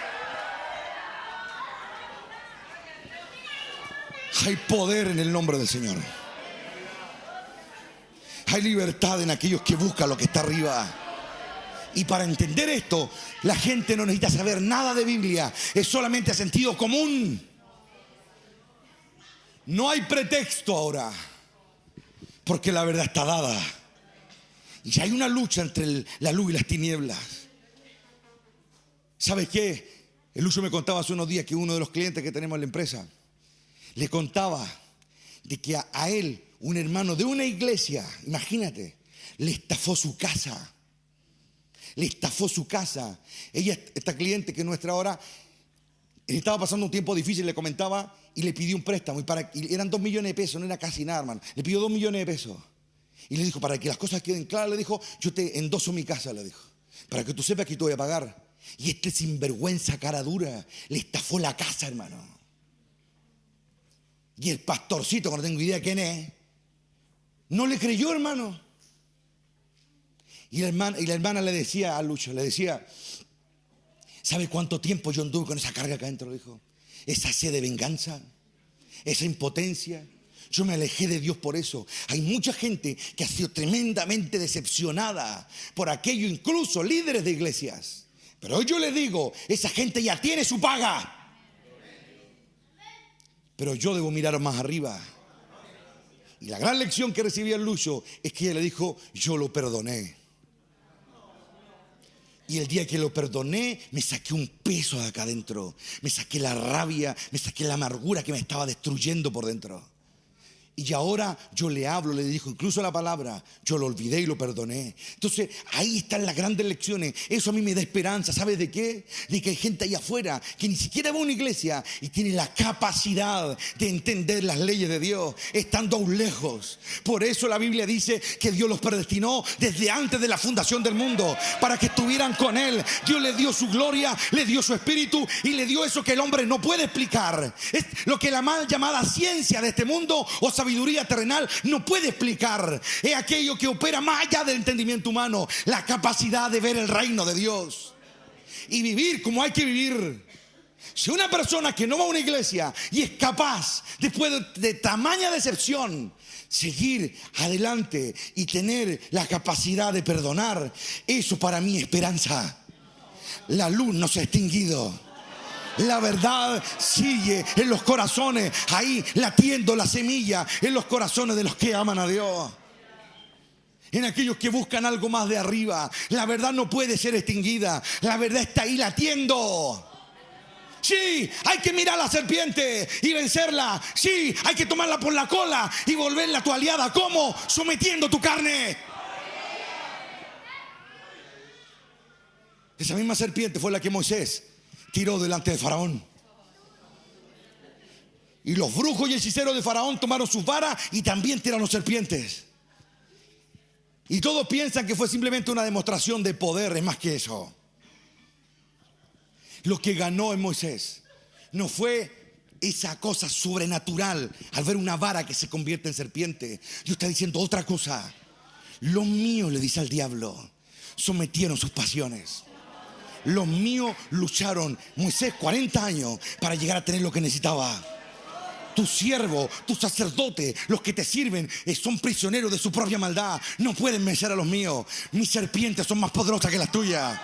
Hay poder en el nombre del Señor. Hay libertad en aquellos que buscan lo que está arriba. Y para entender esto, la gente no necesita saber nada de Biblia. Es solamente sentido común. No hay pretexto ahora, porque la verdad está dada. Y hay una lucha entre la luz y las tinieblas. ¿Sabes qué? El Lucho me contaba hace unos días que uno de los clientes que tenemos en la empresa le contaba de que a él, un hermano de una iglesia, imagínate, le estafó su casa. Le estafó su casa. Ella, esta cliente que es nuestra ahora, estaba pasando un tiempo difícil, le comentaba, y le pidió un préstamo. Y eran 2 millones de pesos, no era casi nada, hermano. Le pidió 2 millones de pesos. Y le dijo, para que las cosas queden claras, le dijo, yo te endoso mi casa, le dijo, para que tú sepas que te voy a pagar. Y este sinvergüenza, cara dura, le estafó la casa, hermano. Y el pastorcito, que no tengo idea quién es, no le creyó, hermano. Y la hermana le decía a Lucho, le decía, ¿sabe cuánto tiempo yo anduve con esa carga acá adentro? Dijo, esa sed de venganza, esa impotencia. Yo me alejé de Dios por eso. Hay mucha gente que ha sido tremendamente decepcionada por aquello, incluso líderes de iglesias. Pero hoy yo les digo, esa gente ya tiene su paga. Pero yo debo mirar más arriba. Y la gran lección que recibía el Lucho es que ella le dijo, yo lo perdoné. Y el día que lo perdoné, me saqué un peso de acá adentro. Me saqué la rabia, me saqué la amargura que me estaba destruyendo por dentro. Y ahora yo le hablo, le dijo incluso la palabra, yo lo olvidé y lo perdoné. Entonces ahí están las grandes lecciones. Eso a mí me da esperanza. ¿Sabes de qué? De que hay gente allá afuera que ni siquiera va a una iglesia y tiene la capacidad de entender las leyes de Dios, estando aún lejos. Por eso la Biblia dice que Dios los predestinó desde antes de la fundación del mundo, para que estuvieran con Él. Dios le dio su gloria, le dio su espíritu y le dio eso que el hombre no puede explicar. Es lo que la mal llamada ciencia de este mundo o sabiduría terrenal no puede explicar. Es aquello que opera más allá del entendimiento humano, la capacidad de ver el reino de Dios y vivir como hay que vivir. Si una persona que no va a una iglesia y es capaz, después de tamaña decepción, seguir adelante y tener la capacidad de perdonar, eso para mí es esperanza. La luz no se ha extinguido. La verdad sigue en los corazones, ahí latiendo la semilla en los corazones de los que aman a Dios, en aquellos que buscan algo más de arriba. La verdad no puede ser extinguida, la verdad está ahí latiendo. Sí, hay que mirar a la serpiente y vencerla. Sí, hay que tomarla por la cola y volverla tu aliada. ¿Cómo? Sometiendo tu carne. Esa misma serpiente fue la que Moisés tiró delante de Faraón. Y los brujos y hechiceros de Faraón tomaron sus varas y también tiraron serpientes. Y todos piensan que fue simplemente una demostración de poder. Es más que eso. Lo que ganó en Moisés no fue esa cosa sobrenatural al ver una vara que se convierte en serpiente. Dios está diciendo otra cosa. Los míos, le dice al diablo, sometieron sus pasiones. Los míos lucharon, Moisés, 40 años para llegar a tener lo que necesitaba. Tu siervo, tu sacerdote, los que te sirven son prisioneros de su propia maldad. No pueden vencer a los míos. Mis serpientes son más poderosas que las tuyas.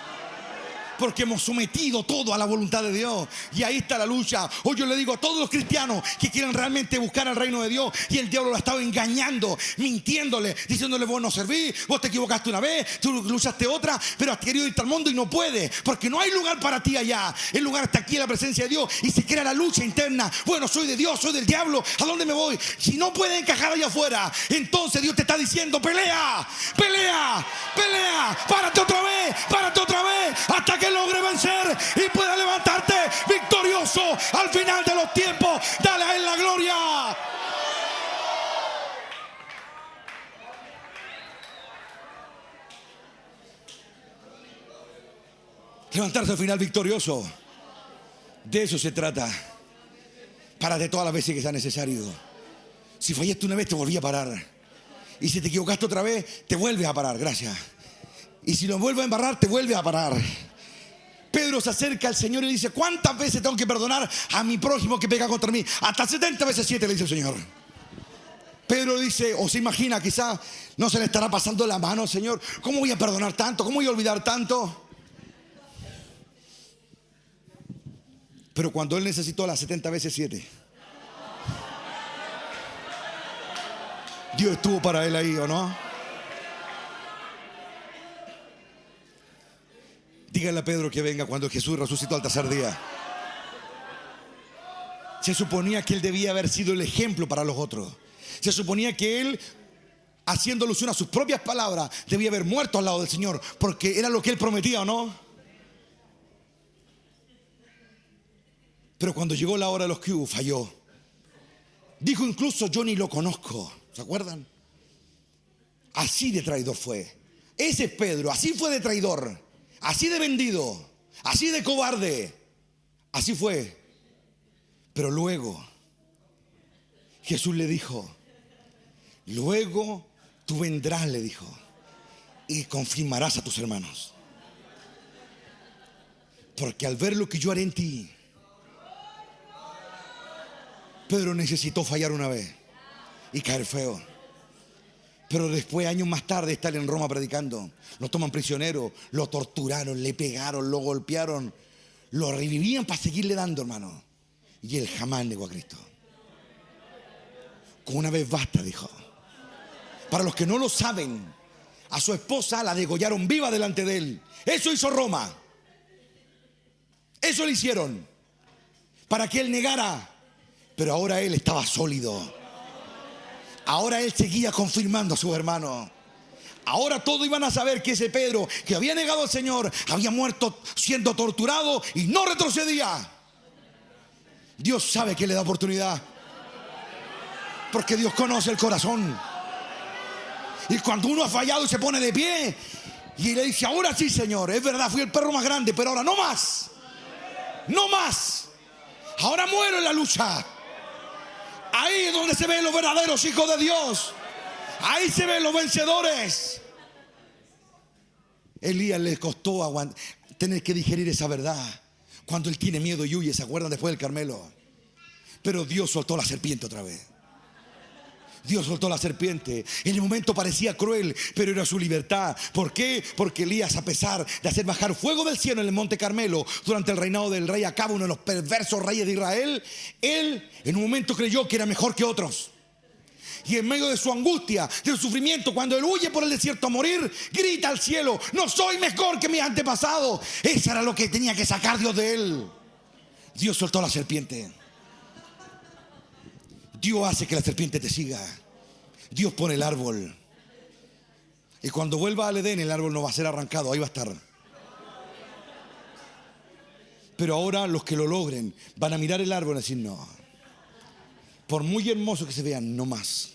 porque hemos sometido todo a la voluntad de Dios. Y ahí está la lucha. Hoy yo le digo a todos los cristianos que quieren realmente buscar el reino de Dios, y el diablo lo ha estado engañando, mintiéndole, diciéndole: vos no servís, vos te equivocaste una vez, tú luchaste otra, pero has querido irte al mundo y no puedes, porque no hay lugar para ti allá. El lugar está aquí en la presencia de Dios, y se crea la lucha interna. Bueno, soy de Dios, soy del diablo, ¿a dónde me voy? Si no puedes encajar allá afuera, entonces Dios te está diciendo: pelea, pelea, pelea, párate otra vez, hasta que logre vencer y pueda levantarte victorioso al final de los tiempos. Dale a Él la gloria. Levantarse al final victorioso. De eso se trata. Párate todas las veces que sea necesario. Si fallaste una vez, te volví a parar. Y si te equivocaste otra vez, te vuelves a parar. Gracias. Y si lo vuelves a embarrar, te vuelves a parar. Pedro se acerca al Señor y dice: ¿cuántas veces tengo que perdonar a mi prójimo que pega contra mí? Hasta 70 veces 7, le dice el Señor. Pedro dice, o se imagina, quizá no se le estará pasando la mano al Señor: ¿cómo voy a perdonar tanto? ¿Cómo voy a olvidar tanto? Pero cuando él necesitó las 70 veces 7, Dios estuvo para él ahí, ¿o no? Dígale a Pedro que venga cuando Jesús resucitó al tercer día. Se suponía que él debía haber sido el ejemplo para los otros. Se suponía que él, haciendo alusión a sus propias palabras, debía haber muerto al lado del Señor, porque era lo que él prometía, ¿o no? Pero cuando llegó la hora de los que hubo, falló. Dijo incluso: yo ni lo conozco. ¿Se acuerdan? Así de traidor fue. Ese es Pedro, así fue de traidor, así de vendido, así de cobarde. Así fue. Pero luego Jesús le dijo: luego tú vendrás, le dijo, y confirmarás a tus hermanos. Porque al ver lo que yo haré en ti, Pedro necesitó fallar una vez y caer feo. Pero después, años más tarde, estar en Roma predicando, lo toman prisionero, lo torturaron, le pegaron, lo golpearon, lo revivían para seguirle dando, hermano. Y él jamás negó a Cristo. Con una vez basta, dijo. Para los que no lo saben, a su esposa la degollaron viva delante de él. Eso hizo Roma. Eso le hicieron para que él negara. Pero ahora él estaba sólido. Ahora él seguía confirmando a sus hermanos. Ahora todos iban a saber que ese Pedro, que había negado al Señor, había muerto siendo torturado y no retrocedía. Dios sabe que le da oportunidad, porque Dios conoce el corazón. Y cuando uno ha fallado y se pone de pie y le dice: ahora sí, Señor, es verdad, fui el perro más grande, pero ahora no más. No más. Ahora muero en la lucha. Ahí es donde se ven los verdaderos hijos de Dios. Ahí se ven los vencedores. Elías le costó tener que digerir esa verdad. Cuando él tiene miedo y huye, ¿se acuerdan? Después del Carmelo. Pero Dios soltó la serpiente otra vez. Dios soltó la serpiente. En el momento parecía cruel, pero era su libertad. ¿Por qué? Porque Elías, a pesar de hacer bajar fuego del cielo en el monte Carmelo durante el reinado del rey Acab, uno de los perversos reyes de Israel, él en un momento creyó que era mejor que otros. Y en medio de su angustia, de su sufrimiento, cuando él huye por el desierto a morir, grita al cielo: no soy mejor que mis antepasados. Eso era lo que tenía que sacar Dios de él. Dios soltó la serpiente. Dios hace que la serpiente te siga. Dios pone el árbol. Y cuando vuelva al Edén, el árbol no va a ser arrancado, ahí va a estar. Pero ahora los que lo logren van a mirar el árbol y decir: no, por muy hermoso que se vean, no más.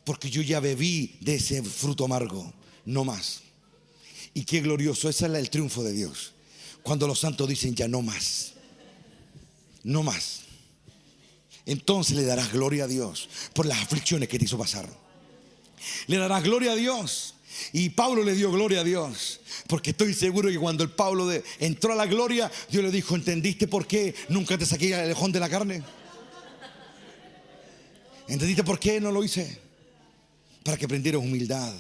Porque yo ya bebí de ese fruto amargo, no más. Y qué glorioso, ese es el triunfo de Dios. Cuando los santos dicen: ya no más. No más. Entonces le darás gloria a Dios por las aflicciones que te hizo pasar. Le darás gloria a Dios. Y Pablo le dio gloria a Dios, porque estoy seguro que cuando el Pablo entró a la gloria, Dios le dijo: ¿entendiste por qué nunca te saqué el lejón de la carne? ¿Entendiste por qué no lo hice? Para que aprendieras humildad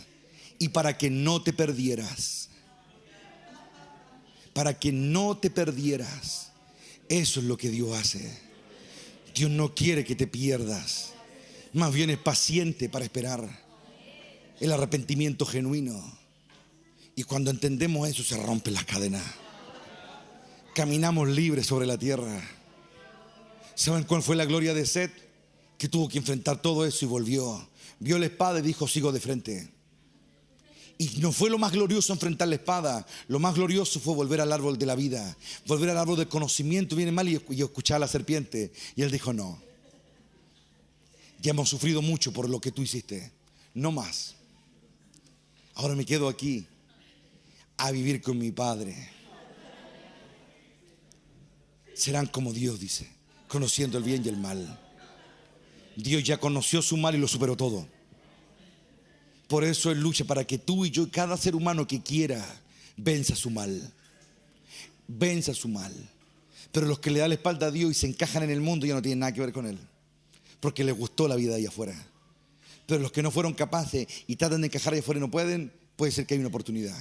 y para que no te perdieras. para que no te perdieras. Eso es lo que Dios hace. Dios no quiere que te pierdas, más bien es paciente para esperar el arrepentimiento genuino. Y cuando entendemos eso, se rompen las cadenas. Caminamos libres sobre la tierra. ¿Saben cuál fue la gloria de Set? Que tuvo que enfrentar todo eso y volvió. Vio la espada y dijo: sigo de frente. Y no fue lo más glorioso enfrentar la espada. Lo más glorioso fue volver al árbol de la vida, volver al árbol del conocimiento. Viene mal y escuchar a la serpiente. Y él dijo: no, ya hemos sufrido mucho por lo que tú hiciste, no más. Ahora me quedo aquí a vivir con mi Padre. Serán como Dios, dice, conociendo el bien y el mal. Dios ya conoció su mal y lo superó todo. Por eso Él lucha para que tú y yo y cada ser humano que quiera venza su mal. Venza su mal. Pero los que le dan la espalda a Dios y se encajan en el mundo ya no tienen nada que ver con Él, porque les gustó la vida allá afuera. Pero los que no fueron capaces y tratan de encajar allá afuera y no pueden, puede ser que hay una oportunidad.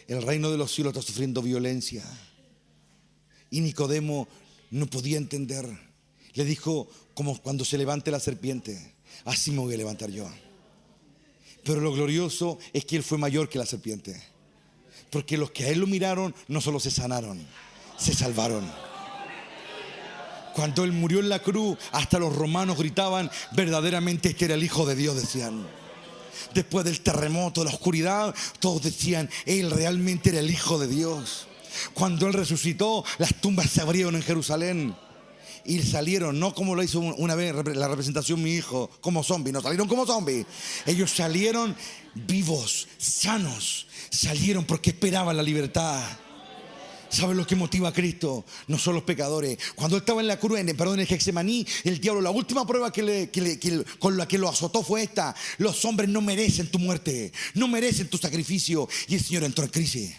El reino de los cielos está sufriendo violencia. Y Nicodemo no podía entender. Le dijo: como cuando se levante la serpiente, así me voy a levantar yo. Pero lo glorioso es que Él fue mayor que la serpiente, porque los que a Él lo miraron no solo se sanaron, se salvaron. Cuando Él murió en la cruz, hasta los romanos gritaban: verdaderamente este era el Hijo de Dios, decían. Después del terremoto, de la oscuridad, todos decían: Él realmente era el Hijo de Dios. Cuando Él resucitó, las tumbas se abrieron en Jerusalén y salieron, no como lo hizo una vez la representación mi hijo, como zombies. No salieron como zombies. Ellos salieron vivos, sanos. Salieron porque esperaban la libertad. ¿Saben lo que motiva a Cristo? No son los pecadores. Cuando Él estaba en la cruz, en el Getsemaní, el diablo, la última prueba con la que lo azotó fue esta: los hombres no merecen tu muerte, no merecen tu sacrificio. Y el Señor entró en crisis,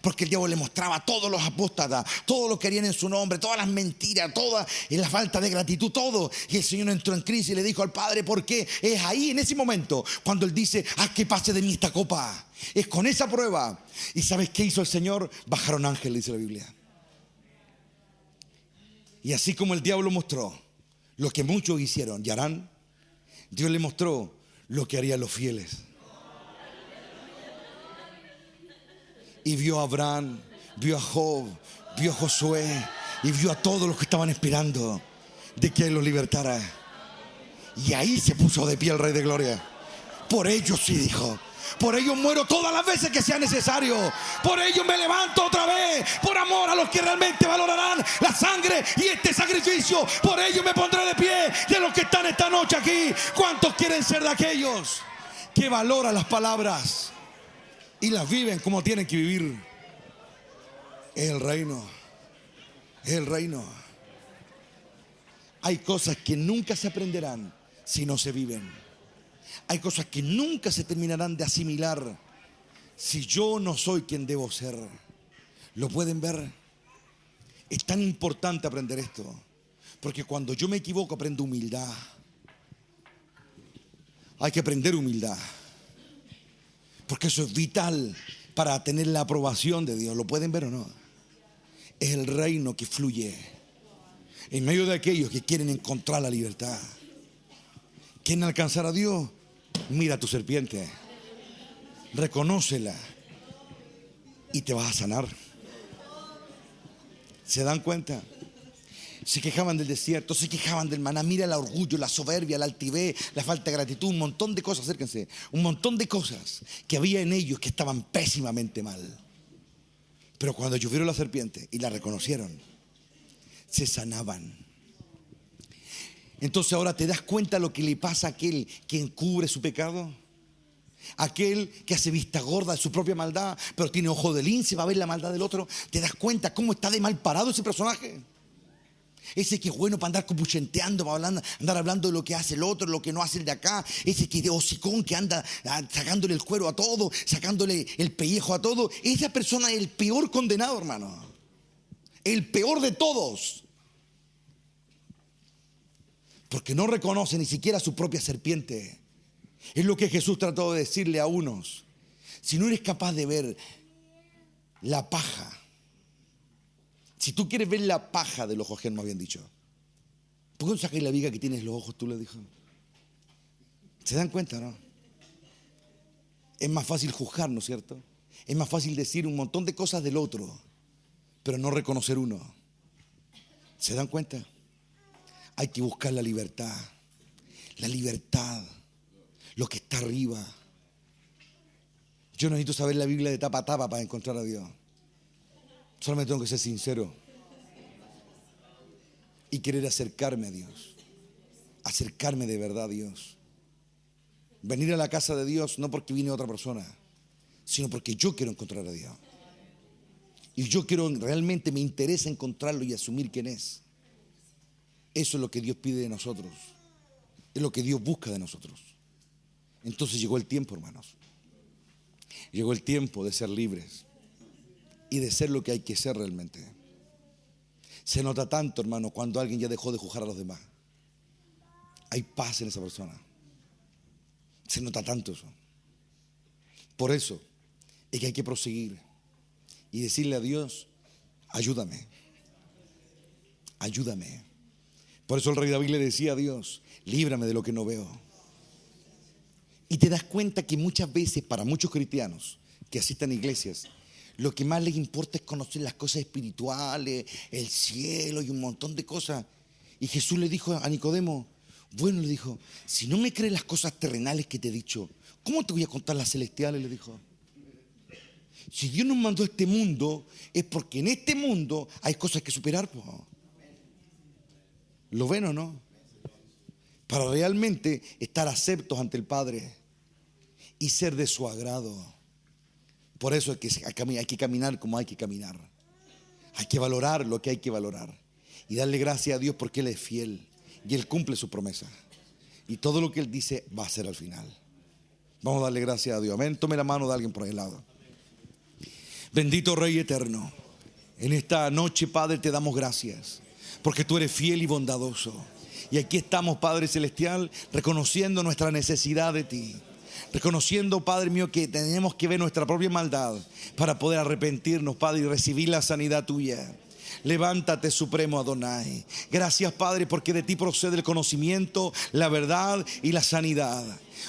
porque el diablo le mostraba a todos los apóstatas, todos los que harían en su nombre, todas las mentiras, toda la falta de gratitud, todo. Y el Señor entró en crisis y le dijo al Padre: ¿por qué? Es ahí, en ese momento, cuando Él dice: haz que pase de mí esta copa. Es con esa prueba. ¿Y sabes qué hizo el Señor? Bajaron ángeles, dice la Biblia. Y así como el diablo mostró lo que muchos hicieron y harán, Dios le mostró lo que harían los fieles. Y vio a Abraham, vio a Job, vio a Josué y vio a todos los que estaban esperando de que Él los libertara. Y ahí se puso de pie el Rey de Gloria. Por ellos, sí, dijo: por ellos muero todas las veces que sea necesario. Por ellos me levanto otra vez. Por amor a los que realmente valorarán la sangre y este sacrificio. Por ellos me pondré de pie. De los que están esta noche aquí, ¿cuántos quieren ser de aquellos que valoran las palabras y las viven como tienen que vivir? Es el reino. Es el reino. Hay cosas que nunca se aprenderán si no se viven. Hay cosas que nunca se terminarán de asimilar si yo no soy quien debo ser. ¿Lo pueden ver? Es tan importante aprender esto, porque cuando yo me equivoco aprendo humildad. Hay que aprender humildad, porque eso es vital para tener la aprobación de Dios. ¿Lo pueden ver o no? Es el reino que fluye en medio de aquellos que quieren encontrar la libertad. ¿Quieren alcanzar a Dios? Mira a tu serpiente, reconócela y te vas a sanar. ¿Se dan cuenta? Se quejaban del desierto, se quejaban del maná. Mira el orgullo, la soberbia, la altivez, la falta de gratitud, un montón de cosas, acérquense, un montón de cosas que había en ellos que estaban pésimamente mal. Pero cuando ellos vieron la serpiente y la reconocieron, se sanaban. Entonces ahora te das cuenta lo que le pasa a aquel que encubre su pecado. Aquel que hace vista gorda de su propia maldad, pero tiene ojo de lince, va a ver la maldad del otro. ¿Te das cuenta cómo está de mal parado ese personaje? Ese que es bueno para andar cupuchenteando, para andar hablando de lo que hace el otro, lo que no hace el de acá. Ese que de hocicón que anda sacándole el cuero a todo, sacándole el pellejo a todo. Esa persona es el peor condenado, hermano. El peor de todos. Porque no reconoce ni siquiera a su propia serpiente. Es lo que Jesús trató de decirle a unos. Si no eres capaz de ver La paja. Si tú quieres ver la paja de los ojos, me habían dicho, ¿por qué no sacas la viga que tienes en los ojos? Tú le dijo. ¿Se dan cuenta, no? Es más fácil juzgar, ¿no es cierto? Es más fácil decir un montón de cosas del otro, pero no reconocer uno. ¿Se dan cuenta? Hay que buscar la libertad, lo que está arriba. Yo no necesito saber la Biblia de tapa a tapa para encontrar a Dios. Solamente tengo que ser sincero y querer acercarme a Dios, acercarme de verdad a Dios. Venir a la casa de Dios no porque viene otra persona, sino porque yo quiero encontrar a Dios. Y yo quiero, realmente me interesa encontrarlo y asumir quién es. Eso es lo que Dios pide de nosotros. Es lo que Dios busca de nosotros. Entonces llegó el tiempo, hermanos. Llegó el tiempo de ser libres y de ser lo que hay que ser realmente. Se nota tanto, hermano, cuando alguien ya dejó de juzgar a los demás. Hay paz en esa persona. Se nota tanto eso. Por eso es que hay que proseguir y decirle a Dios, ayúdame, ayúdame. Por eso el rey David le decía a Dios, líbrame de lo que no veo. Y te das cuenta que muchas veces para muchos cristianos que asistan a iglesias, lo que más les importa es conocer las cosas espirituales, el cielo y un montón de cosas. Y Jesús le dijo a Nicodemo, bueno, le dijo, si no me crees las cosas terrenales que te he dicho, ¿cómo te voy a contar las celestiales? Le dijo. Si Dios nos mandó a este mundo, es porque en este mundo hay cosas que superar. Pues. ¿Lo ven o no? Para realmente estar aceptos ante el Padre y ser de su agrado. Por eso es que hay que caminar como hay que caminar. Hay que valorar lo que hay que valorar. Y darle gracias a Dios porque Él es fiel. Y Él cumple su promesa. Y todo lo que Él dice va a ser al final. Vamos a darle gracias a Dios. Amén. Tome la mano de alguien por el lado. Bendito Rey eterno. En esta noche, Padre, te damos gracias. Porque tú eres fiel y bondadoso. Y aquí estamos, Padre Celestial, reconociendo nuestra necesidad de ti. Reconociendo, Padre mío, que tenemos que ver nuestra propia maldad para poder arrepentirnos, Padre, y recibir la sanidad tuya. Levántate, Supremo Adonai. Gracias, Padre, porque de ti procede el conocimiento, la verdad y la sanidad.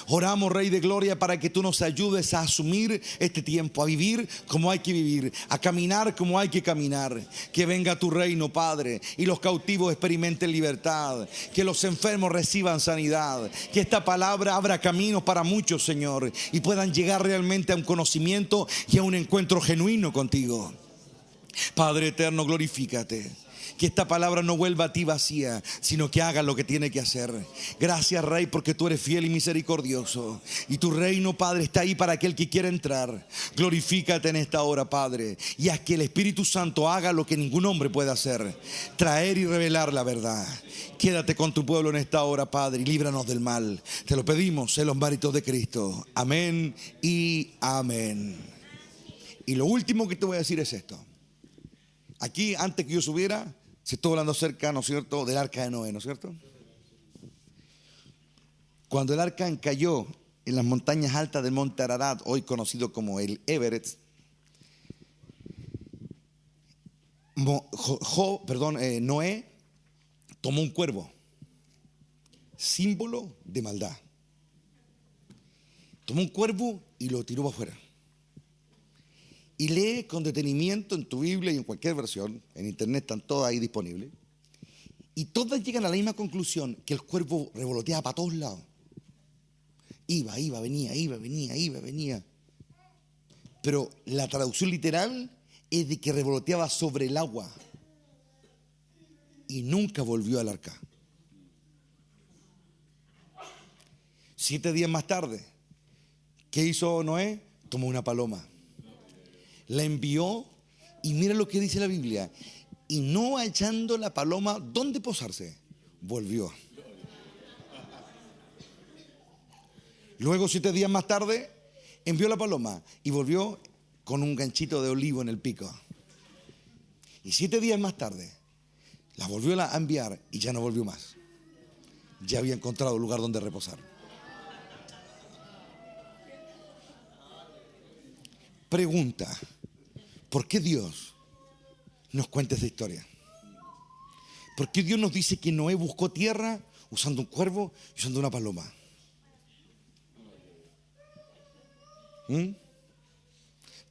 Oramos, Rey de Gloria, para que tú nos ayudes a asumir este tiempo, a vivir como hay que vivir, a caminar como hay que caminar. Que venga tu reino, Padre, y los cautivos experimenten libertad, que los enfermos reciban sanidad, que esta palabra abra caminos para muchos, Señor, y puedan llegar realmente a un conocimiento y a un encuentro genuino contigo. Padre eterno, glorifícate. Que esta palabra no vuelva a ti vacía, sino que haga lo que tiene que hacer. Gracias, Rey, porque tú eres fiel y misericordioso. Y tu reino, Padre, está ahí para aquel que quiera entrar. Glorifícate en esta hora, Padre. Y haz que el Espíritu Santo haga lo que ningún hombre puede hacer. Traer y revelar la verdad. Quédate con tu pueblo en esta hora, Padre, y líbranos del mal. Te lo pedimos en los méritos de Cristo. Amén y amén. Y lo último que te voy a decir es esto. Aquí, antes que yo subiera, se estuvo hablando acerca, ¿no es cierto?, del arca de Noé, ¿no es cierto? Cuando el arca cayó en las montañas altas del monte Ararat, hoy conocido como el Everest, Noé tomó un cuervo, símbolo de maldad. Tomó un cuervo y lo tiró para afuera. Y lee con detenimiento en tu Biblia y en cualquier versión, en internet están todas ahí disponibles. Y todas llegan a la misma conclusión, que el cuervo revoloteaba para todos lados. Iba, venía. Pero la traducción literal es de que revoloteaba sobre el agua. Y nunca volvió al arca. 7 días más tarde, ¿qué hizo Noé? Tomó una paloma. La envió y mira lo que dice la Biblia. Y no hallando la paloma dónde posarse, volvió. Luego 7 días más tarde envió la paloma y volvió con un ganchito de olivo en el pico. Y 7 días más tarde la volvió a enviar y ya no volvió más. Ya había encontrado un lugar donde reposar. Pregunta: ¿Por qué Dios nos cuenta esta historia? ¿Por qué Dios nos dice que Noé buscó tierra usando un cuervo y usando una paloma?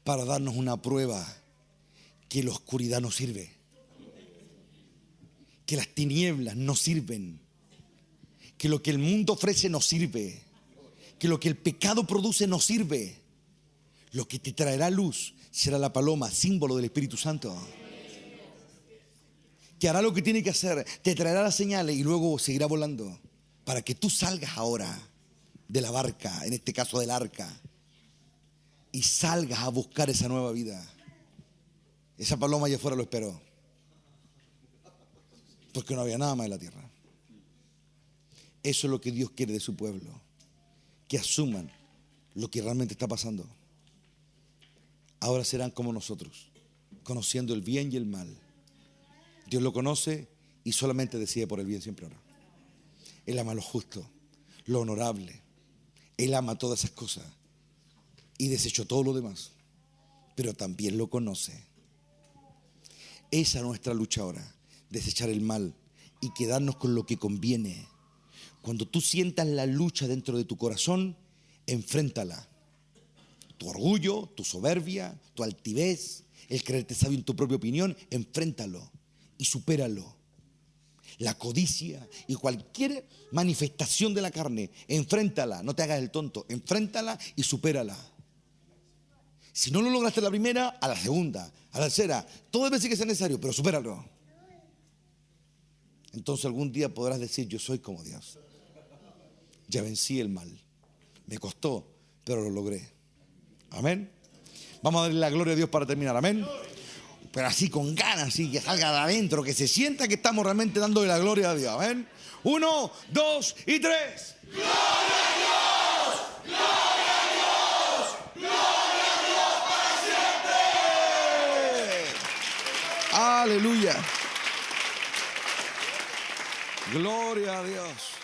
Para darnos una prueba que la oscuridad no sirve, que las tinieblas no sirven, que lo que el mundo ofrece no sirve, que lo que el pecado produce no sirve. Lo que te traerá luz será la paloma, símbolo del Espíritu Santo, que hará lo que tiene que hacer, te traerá las señales y luego seguirá volando para que tú salgas ahora de la barca, en este caso del arca, y salgas a buscar esa nueva vida. Esa paloma allá afuera lo esperó, porque no había nada más en la tierra. Eso es lo que Dios quiere de su pueblo, que asuman lo que realmente está pasando. Ahora serán como nosotros, conociendo el bien y el mal. Dios lo conoce y solamente decide por el bien siempre ahora. Él ama lo justo, lo honorable. Él ama todas esas cosas y desechó todo lo demás, pero también lo conoce. Esa es nuestra lucha ahora, desechar el mal y quedarnos con lo que conviene. Cuando tú sientas la lucha dentro de tu corazón, enfréntala. Tu orgullo, tu soberbia, tu altivez, el creerte sabio en tu propia opinión, enfréntalo y supéralo. La codicia y cualquier manifestación de la carne, enfréntala, no te hagas el tonto, enfréntala y supérala. Si no lo lograste la primera, a la segunda, a la tercera, todo veces que sea necesario, pero supéralo. Entonces algún día podrás decir: yo soy como Dios. Ya vencí el mal. Me costó, pero lo logré. Amén. Vamos a darle la gloria a Dios para terminar. Amén. Pero así con ganas, así que salga de adentro, que se sienta que estamos realmente dándole la gloria a Dios. Amén. 1, 2 y 3. ¡Gloria a Dios! ¡Gloria a Dios! ¡Gloria a Dios para siempre! Aleluya. Gloria a Dios.